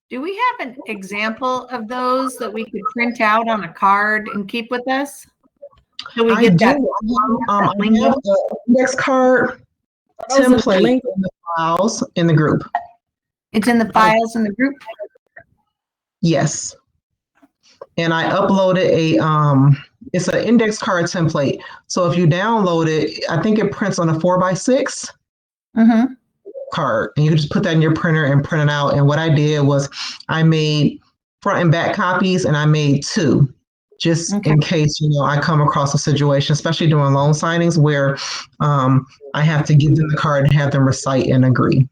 Do we have an example of those that we could print out on a card and keep with us? Do we get that? I have an index card template in the files in the group. It's in the files in the group? Yes. And I uploaded it's an index card template. So if you download it, I think it prints on a 4x6 card. And you just put that in your printer and print it out. And what I did was I made front and back copies, and I made 2. Just in case, I come across a situation, especially doing loan signings where I have to give them the card and have them recite and agree.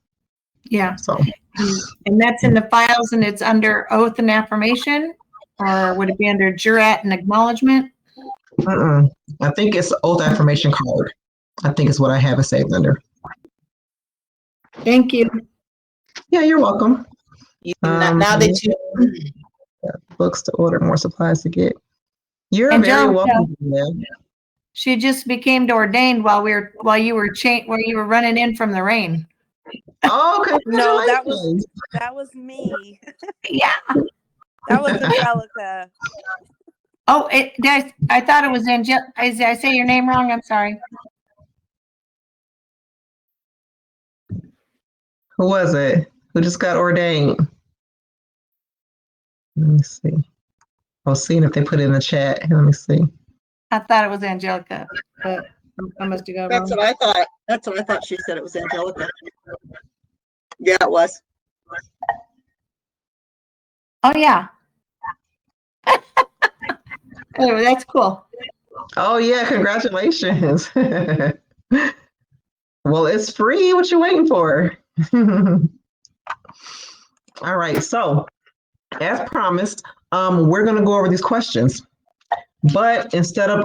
Yeah. So, and that's in the files, and it's under oath and affirmation, or would it be under jurat and acknowledgement? I think it's oath affirmation card. I think it's what I have it saved under. Thank you. Yeah, you're welcome. Now that you books to order, more supplies to get. You're And very Joan, welcome. She just became ordained while you were running in from the rain. Oh, okay. No, that was me. Yeah. That was Angelica. Oh, I thought it was Angelica. Did I say your name wrong? I'm sorry. Who was it? Who just got ordained? Let me see. I was seeing if they put it in the chat. Let me see. I thought it was Angelica, but I must have gone That's wrong. what I thought. That's what I thought she said it was Angelica. Yeah, it was. Oh, yeah. Oh, that's cool. Oh, yeah. Congratulations. Well, it's free. What you waiting for? All right. So, as promised, we're going to go over these questions. But instead of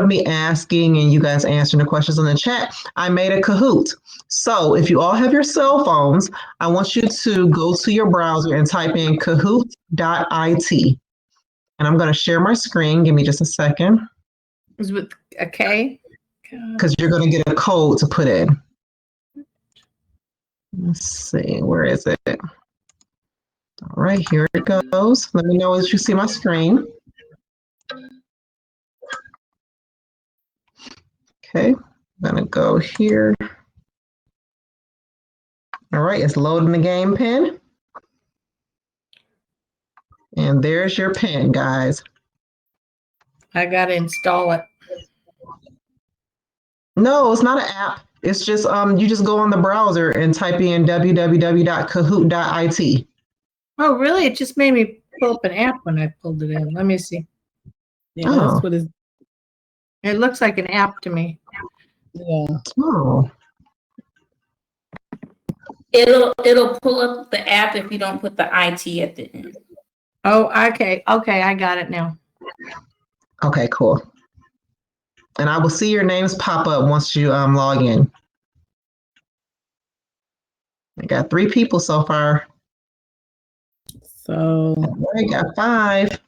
me asking and you guys answering the questions in the chat, I made a Kahoot. So if you all have your cell phones, I want you to go to your browser and type in kahoot.it. And I'm going to share my screen. Give me just a second. Is with a K? Because you're going to get a code to put in. Let's see. Where is it? All right, here it goes. Let me know as you see my screen. Okay. I'm gonna go here. All right, it's loading the game pin. And there's your pin, guys. I got to install it. No, it's not an app. It's just you just go on the browser and type in www.kahoot.it. Oh, really? It just made me pull up an app when I pulled it in. Let me see. Yeah, Oh. that's what it's. It looks like an app to me. Yeah. Oh. It'll pull up the app if you don't put the IT at the end. Oh, okay. Okay, I got it now. Okay, cool. And I will see your names pop up once you log in. I got 3 people so far. So I got 5.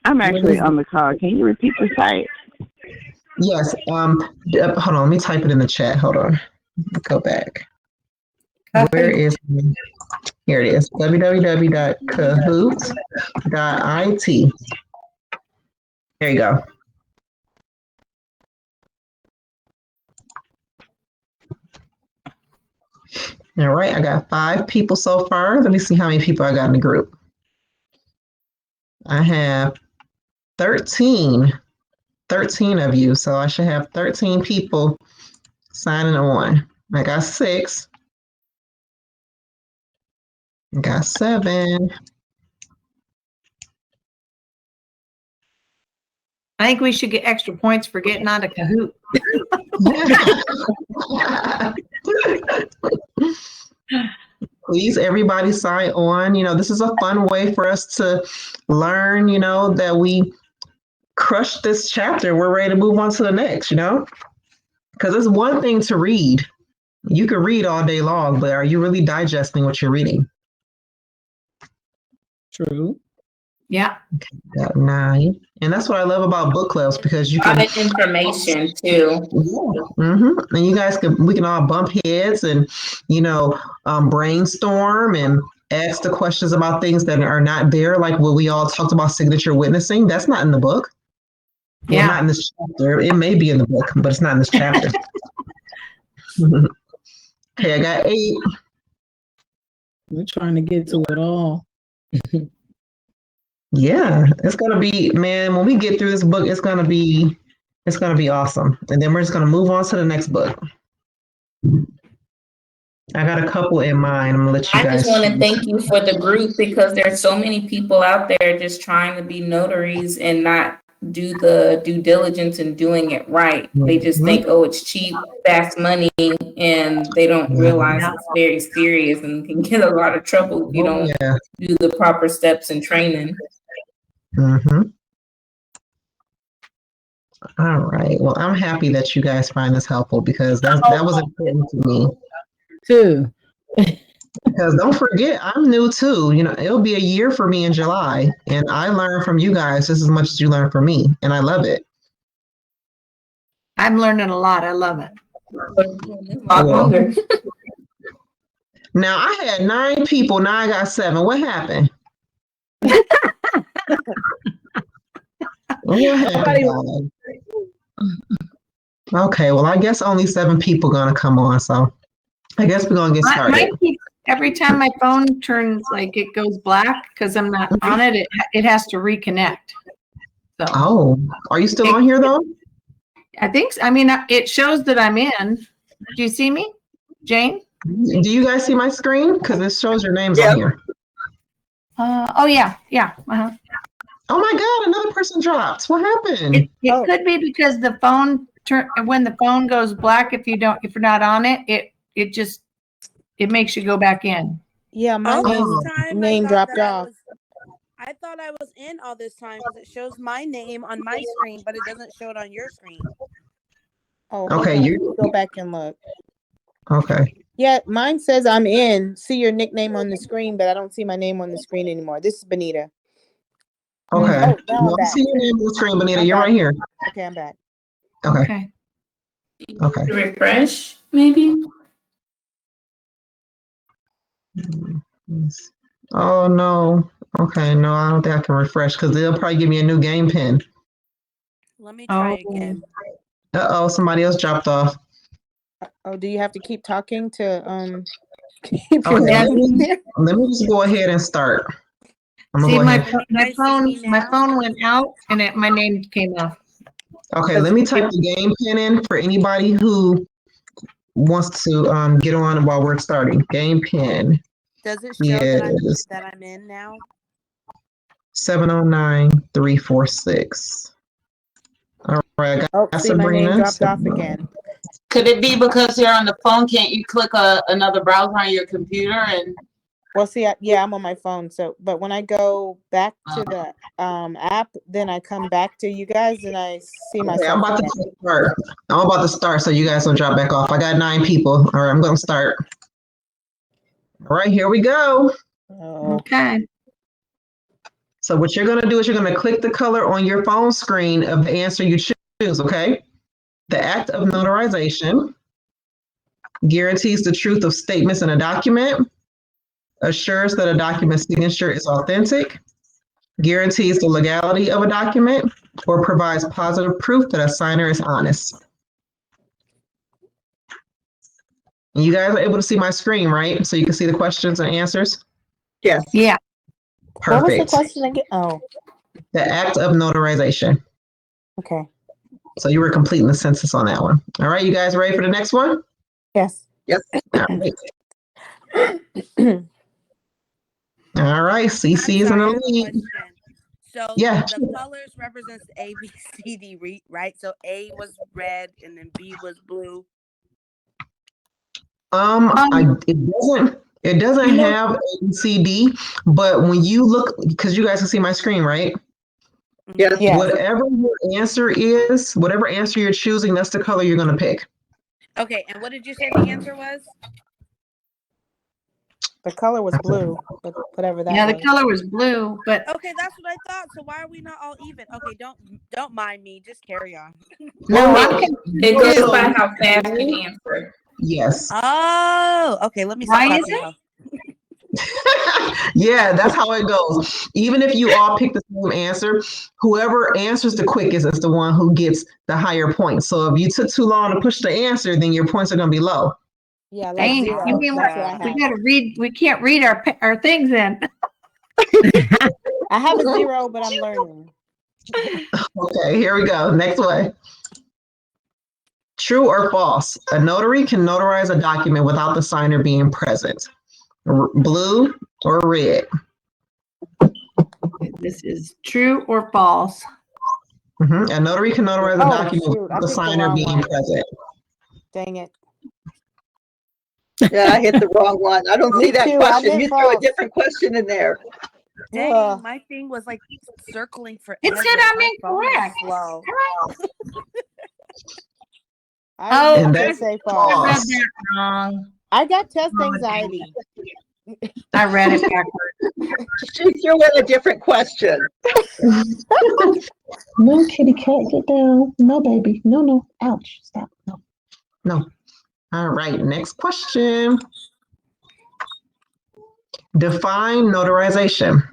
I'm actually on the call. Can you repeat the site? Yes. Hold on. Let me type it in the chat. Hold on. Go back. Where is? Here it is. www.kahoot.it. There you go. All right. I got 5 people so far. Let me see how many people I got in the group. I have 13 of you. So I should have 13 people signing on. I got 6. I got 7. I think we should get extra points for getting on to Kahoot. Please, everybody sign on. This is a fun way for us to learn, that we crushed this chapter. We're ready to move on to the next, because it's one thing to read. You can read all day long, but are you really digesting what you're reading? true. Yeah. Got 9. And that's what I love about book clubs, because you A lot can. of information too. And we can all bump heads and, brainstorm and ask the questions about things that are not there, like what we all talked about signature witnessing. That's not in the book. Well, Yeah. not in this chapter. It may be in the book, but it's not in this chapter. Okay, I got 8. We're trying to get to it all. Yeah, it's gonna be, man, when we get through this book, it's gonna be awesome. And then we're just gonna move on to the next book. I got a couple in mind. I'm gonna let you I guys just want to choose. thank you for the group, because there's so many people out there just trying to be notaries and not do the due diligence and doing it right. They just think, oh, it's cheap, fast money, and they don't realize it's very serious and can get a lot of trouble if you don't do the proper steps and training. All right. Well, I'm happy that you guys find this helpful, because that was important to me. Too. Because don't forget, I'm new too. It'll be a year for me in July, and I learn from you guys just as much as you learn from me, and I love it. I'm learning a lot. I love it. A lot longer. Now, I had 9 people. Now I got 7. What happened? What happened, guys? Okay, well, I guess only 7 people gonna come on, so I guess we're gonna get started. Every time my phone turns, like it goes black because I'm not on it, it has to reconnect. So. Oh, are you still on here though? I think so. I mean, it shows that I'm in. Do you see me, Jane? Do you guys see my screen? Because it shows your names on here. Oh yeah. Uh-huh. Oh my God, another person dropped. What happened? It could be because the phone when the phone goes black, if you're not on it, it makes you go back in. Yeah, my name dropped off. I thought I was in all this time because it shows my name on my screen, but it doesn't show it on your screen. Oh, okay. You go back and look. Okay. Yeah, mine says I'm in. See your nickname on the screen, but I don't see my name on the screen anymore. This is Benita. Okay. Oh, now I'm back. I see your name on the screen, Benita. You're right here. Okay, I'm back. Okay. Refresh, maybe. Oh no. Okay, no, I don't think I can refresh because they'll probably give me a new game pin. Let me try again. Uh-oh, somebody else dropped off. Oh, do you have to keep talking to keep your Okay, name in there? let me just go ahead and start. I'm gonna See, go my ahead. my phone went out and my name came up. Okay, let me type the game pin in for anybody who wants to get on while we're starting. Game pin Does it show that is I'm in now? 709-346. All right, I got See, my name Sabrina. dropped off again. Could it be because you're on the phone? Can't you click another browser on your computer and? Well, see, yeah, I'm on my phone. So, but when I go back to the app, then I come back to you guys and I see Okay, myself. I'm about to start. I'm about to start so you guys don't drop back off. I got 9 people. All right, I'm gonna start. All right, here we go. Okay. So what you're gonna do is you're gonna click the color on your phone screen of the answer you choose, okay? The act of notarization guarantees the truth of statements in a document, assures that a document signature is authentic, guarantees the legality of a document, or provides positive proof that a signer is honest. And you guys are able to see my screen, right? So you can see the questions and answers? Yes. Yeah. What was the Perfect. question again? Oh, The act of notarization. okay. So you were completing the census on that one. All right, you guys ready for the next one? Yes. Yes. All right. All right, CC is in the lead. So Yeah. the colors represents A, B, C, D, right? So A was red and then B was blue. It doesn't have A, B, C, D, but when you look, because you guys can see my screen, right? Yes. Yes. Whatever your answer is, whatever answer you're choosing, that's the color you're gonna pick. Okay, and what did you say the answer was? The color was blue, but whatever that Yeah, the was. color was blue, but Okay, that's what I thought. So why are we not all even? Okay, don't mind me. Just carry on. no, It goes by how fast you answer. Yes. Oh, okay. Let me stop Why is talking it? now. Yeah, that's how it goes. Even if you all pick the same answer, whoever answers the quickest is the one who gets the higher points. So if you took too long to push the answer, then your points are gonna be low. Yeah, like dang, zero. give me That's what I we have. gotta read. We can't read our things in. I have a 0, but I'm learning. Okay, here we go. Next one. True or false? A notary can notarize a document without the signer being present. Blue or red? This is true or false. A notary can notarize a document shoot, without I the picked the signer wrong being one. present. Dang it. Yeah, I hit the wrong one. I don't see Me that too, I question. did You threw a false. different question in there. Dang, Ugh. my thing was like circling forever. It said I'm My phone is incorrect. slow. I And meant to that's say I false. read that wrong. I got test anxiety. I read it backwards. She threw in a different question. No, kitty cat, get down. No, baby. No, no. Ouch. Stop. No. No. All right. Next question. Define notarization.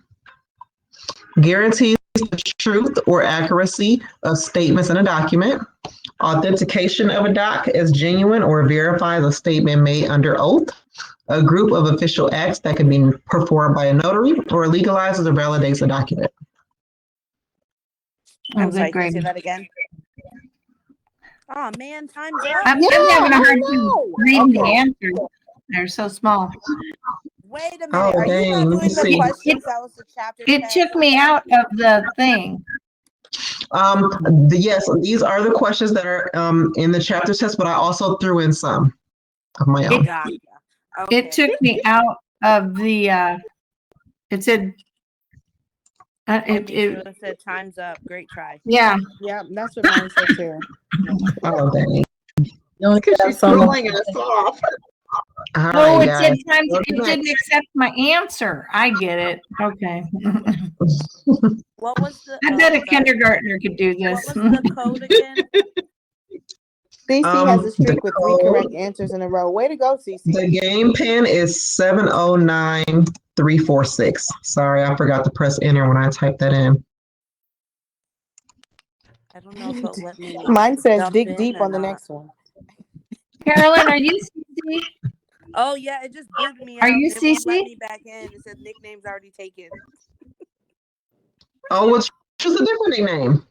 Guarantees the truth or accuracy of statements in a document. Authentication of a doc as genuine or verifies a statement made under oath. A group of official acts that can be performed by a notary or legalizes or validates a document. I'm sorry, can you say that again? Oh man, time's up. I'm having a hard time reading the answers. They're so small. Wait a minute. Oh, Are you dang, not let me doing the see. questions that was the chapter? It took me out of the thing. Yes, these are the questions that are in the chapter test, but I also threw in some of my own. Gotcha. Okay. It took me out of the. It said. It said time's up. Great try. Yeah. Yeah, that's what mine said too. Oh, dang. Because she's throwing us off. All Oh, right, it said guys. times. It didn't accept my answer. I get it. Okay. What was the? I bet a kindergartner could do this. What was the code again? CC has a streak with 3 correct answers in a row. Way to go, CC. The game pin is 709-346. Sorry, I forgot to press enter when I typed that in. I don't know if it'll let me Mine says jump dig in deep or on the not. next one. Carolyn, are you CC? Oh yeah, it just booted me Are out. you It won't let CC? me back in. It said nickname's already taken. Oh, we'll choose a different nickname.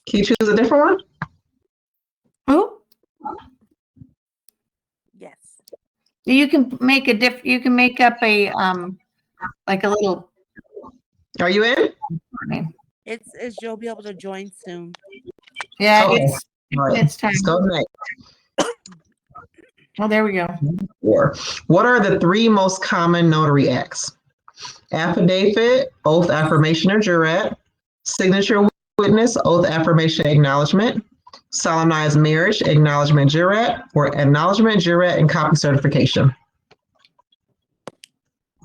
Can you choose a different one? Who? Yes. You can make you can make up a like a little Are you in? name. It's you'll be able to join soon. Yeah, Okay. All right. it's time. Let's go next. Oh, there we go. 4. What are the 3 most common notary acts? Affidavit, oath, affirmation, or jurat, signature witness, oath, affirmation, acknowledgement, solemnized marriage, acknowledgement, jurat, or acknowledgement, jurat, and copy certification.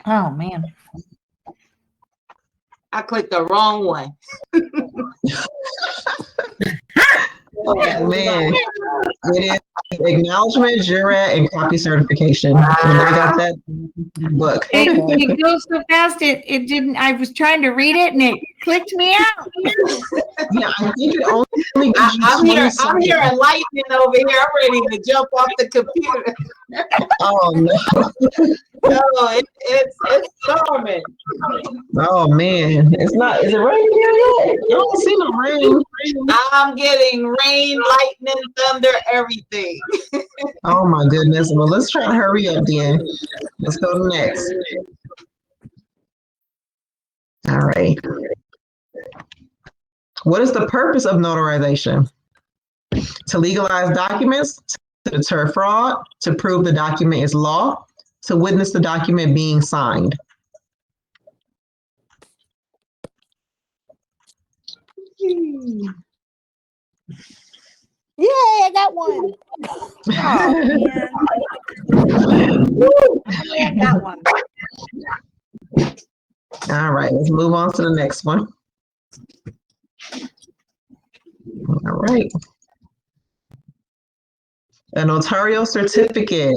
Oh man. I clicked the wrong one. Oh man, it is acknowledgement, jurat, and copy certification. And I got that book. It goes so fast. It didn't. I was trying to read it and it clicked me out. Yeah, I think it only gives you I'm 20 here seconds. enlightening over here. I'm ready to jump off the computer. Oh no. Oh, it's storming. Oh man. It's not, is it raining here yet? I don't see no rain. I'm getting rain, lightning, thunder, everything. Oh my goodness. Well, let's try to hurry up then. Let's go to next. All right. What is the purpose of notarization? To legalize documents, to deter fraud, to prove the document is law, to witness the document being signed. Yay, I got one. Oh man. I got one. All right, let's move on to the next one. All right. A notarial certificate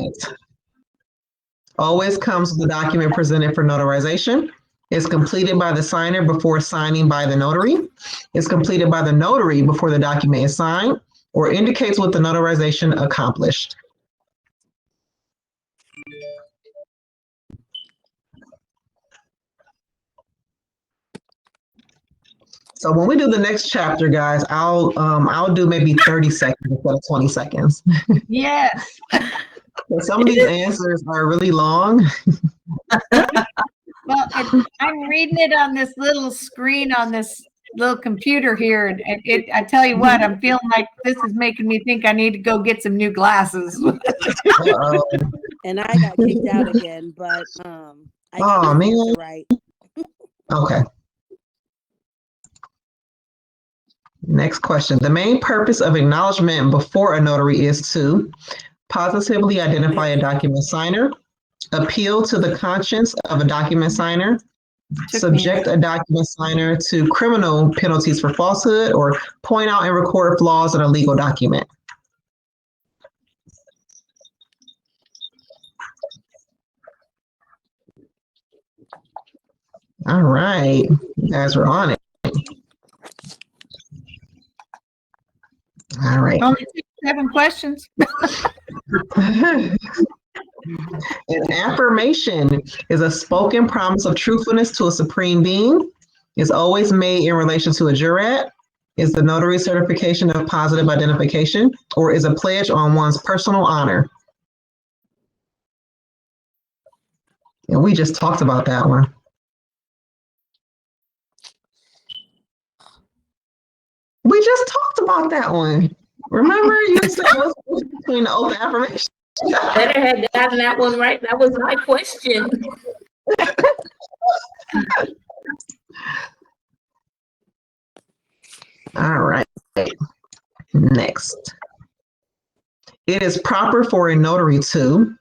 always comes with the document presented for notarization. It's completed by the signer before signing by the notary. It's completed by the notary before the document is signed, or indicates what the notarization accomplished. So when we do the next chapter, guys, I'll do maybe 30 seconds instead of 20 seconds. Yes. Some of these answers are really long. Well, I'm reading it on this little screen on this little computer here, and I tell you what, I'm feeling like this is making me think I need to go get some new glasses. Uh-oh. And I got kicked out again, but I got Oh, my man. answer right. Okay. Next question. The main purpose of acknowledgement before a notary is to positively identify a document signer, appeal to the conscience of a document signer, subject a document signer to criminal penalties for falsehood, or point out and record flaws in a legal document. All right, you guys are on it. All right. Only 7 questions. An affirmation is a spoken promise of truthfulness to a supreme being. Is always made in relation to a jurat. Is the notary certification of positive identification, or is a pledge on one's personal honor. And we just talked about that one. We just talked about that one. Remember, you said it was between the oath and affirmation. Better have gotten that one right. That was my question. All right. Next. It is proper for a notary to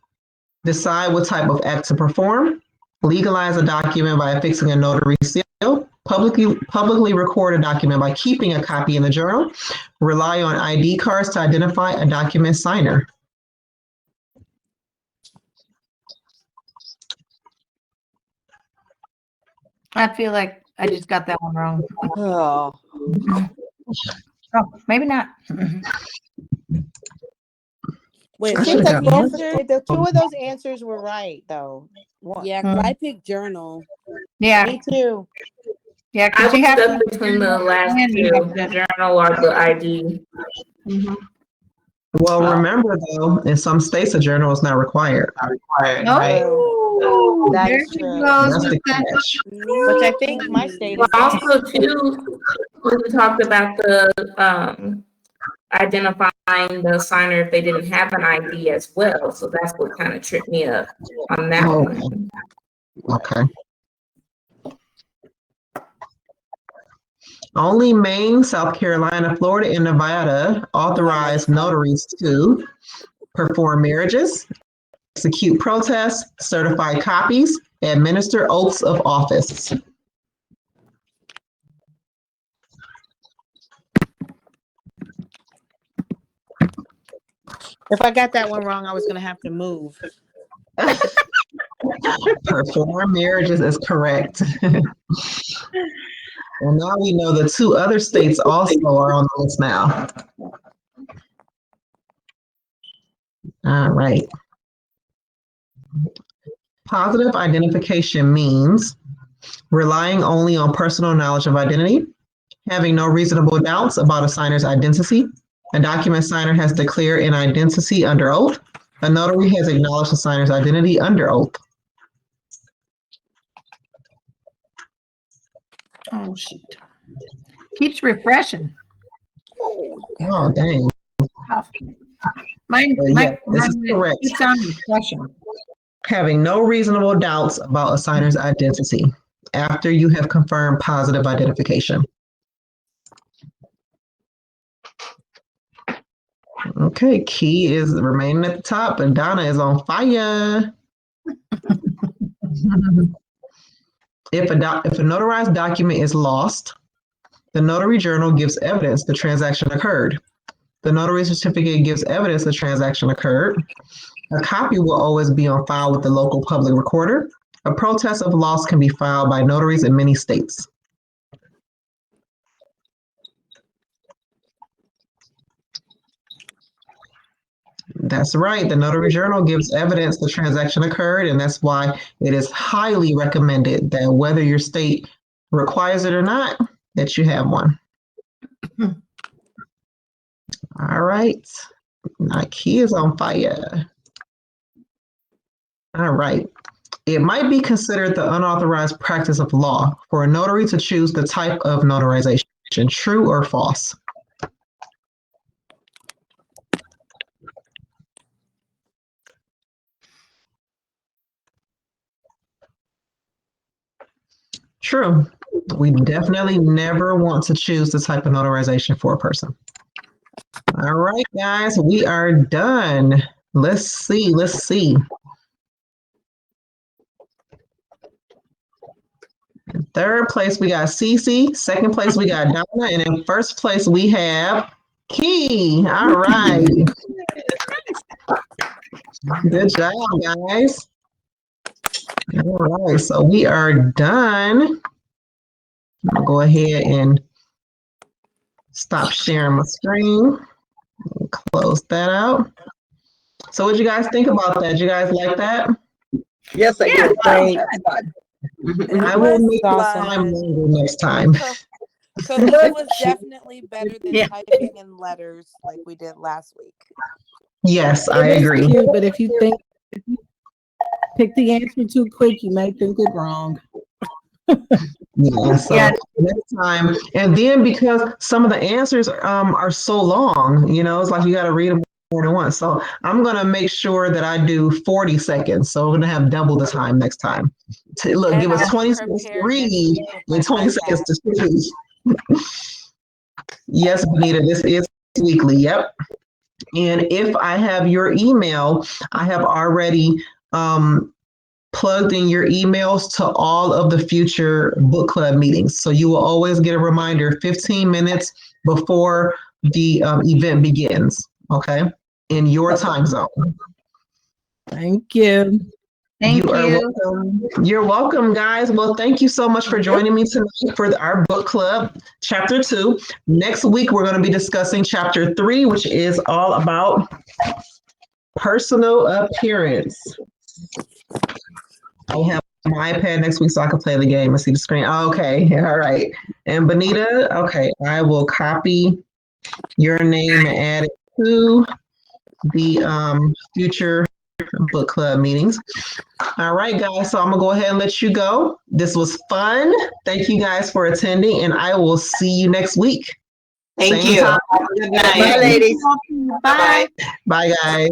decide what type of act to perform, legalize a document by affixing a notary seal, publicly record a document by keeping a copy in the journal, rely on ID cards to identify a document signer. I feel like I just got that one wrong. Oh, Oh, maybe not. Wait, I who Seems should've like got the one. answer, the two of those answers were right, though. One. Yeah, because I picked journal. Yeah, Me too. yeah, I because was you have stuck to. between the last and you two, have the to- journal or the ID. Well, Oh. remember though, in some states, a journal is not required. Right. Oh, That there is she true. goes That's with the that. catch. Which I think my state But is not. also too, when we talked about the identifying the signer if they didn't have an ID as well. So that's what kind of tripped me up on that Oh, one. okay. Only Maine, South Carolina, Florida, and Nevada authorize notaries to perform marriages, execute protests, certify copies, administer oaths of office. If I got that one wrong, I was going to have to move. Perform marriages is correct. Well, now we know the two other states also are on the list now. All right. Positive identification means relying only on personal knowledge of identity, having no reasonable doubts about a signer's identity, a document signer has declared an identity under oath, a notary has acknowledged the signer's identity under oath. Oh, shoot. Keeps refreshing. Oh, dang. Mine, Yeah, this is correct. keeps on refreshing. Having no reasonable doubts about a signer's identity after you have confirmed positive identification. Okay, Key is remaining at the top, and Donna is on fire. If a notarized document is lost, the notary journal gives evidence the transaction occurred. The notary certificate gives evidence the transaction occurred. A copy will always be on file with the local public recorder. A protest of loss can be filed by notaries in many states. That's right. The notary journal gives evidence the transaction occurred, and that's why it is highly recommended that whether your state requires it or not, that you have one. All right. Nike is on fire. All right. It might be considered the unauthorized practice of law for a notary to choose the type of notarization, true or false. True. We definitely never want to choose the type of notarization for a person. All right, guys, we are done. Let's see. In third place, we got Cece. Second place, we got Donna. And in first place, we have Key. All right. Good job, guys. All right, so we are done. I'll go ahead and stop sharing my screen. Close that out. So what you guys think about that? You guys like that? Yes, I Yeah, do. great. That's fun. I will make the awesome. time longer next time. So this was definitely better than Yeah. typing in letters like we did last week. Yes, I It is agree. cute, but if you pick the answer too quick, you may think it wrong. Yeah, so Yeah. next time. And then because some of the answers are so long, it's like you got to read them more than once. So I'm going to make sure that I do 40 seconds. So we're going to have double the time next time. Look, And give us I'll be 20 seconds to prepared next read week with my and 20 iPad. seconds to speak. Yes, Benita, this is weekly. Yep. And if I have your email, I have already plugged in your emails to all of the future book club meetings. So you will always get a reminder 15 minutes before the event begins, okay, in your time zone. Thank you. Thank are you. welcome. You're welcome, guys. Well, thank you so much for joining me tonight for our book club, Chapter 2. Next week, we're going to be discussing Chapter 3, which is all about personal appearance. I have my iPad next week so I can play the game and see the screen. Okay, all right. And Benita, okay, I will copy your name and add it to the future book club meetings. All right, guys. So I'm gonna go ahead and let you go. This was fun. Thank you guys for attending, and I will see you next week. Thank Same you. time. Have a good Bye, night. ladies. Bye. Bye, guys.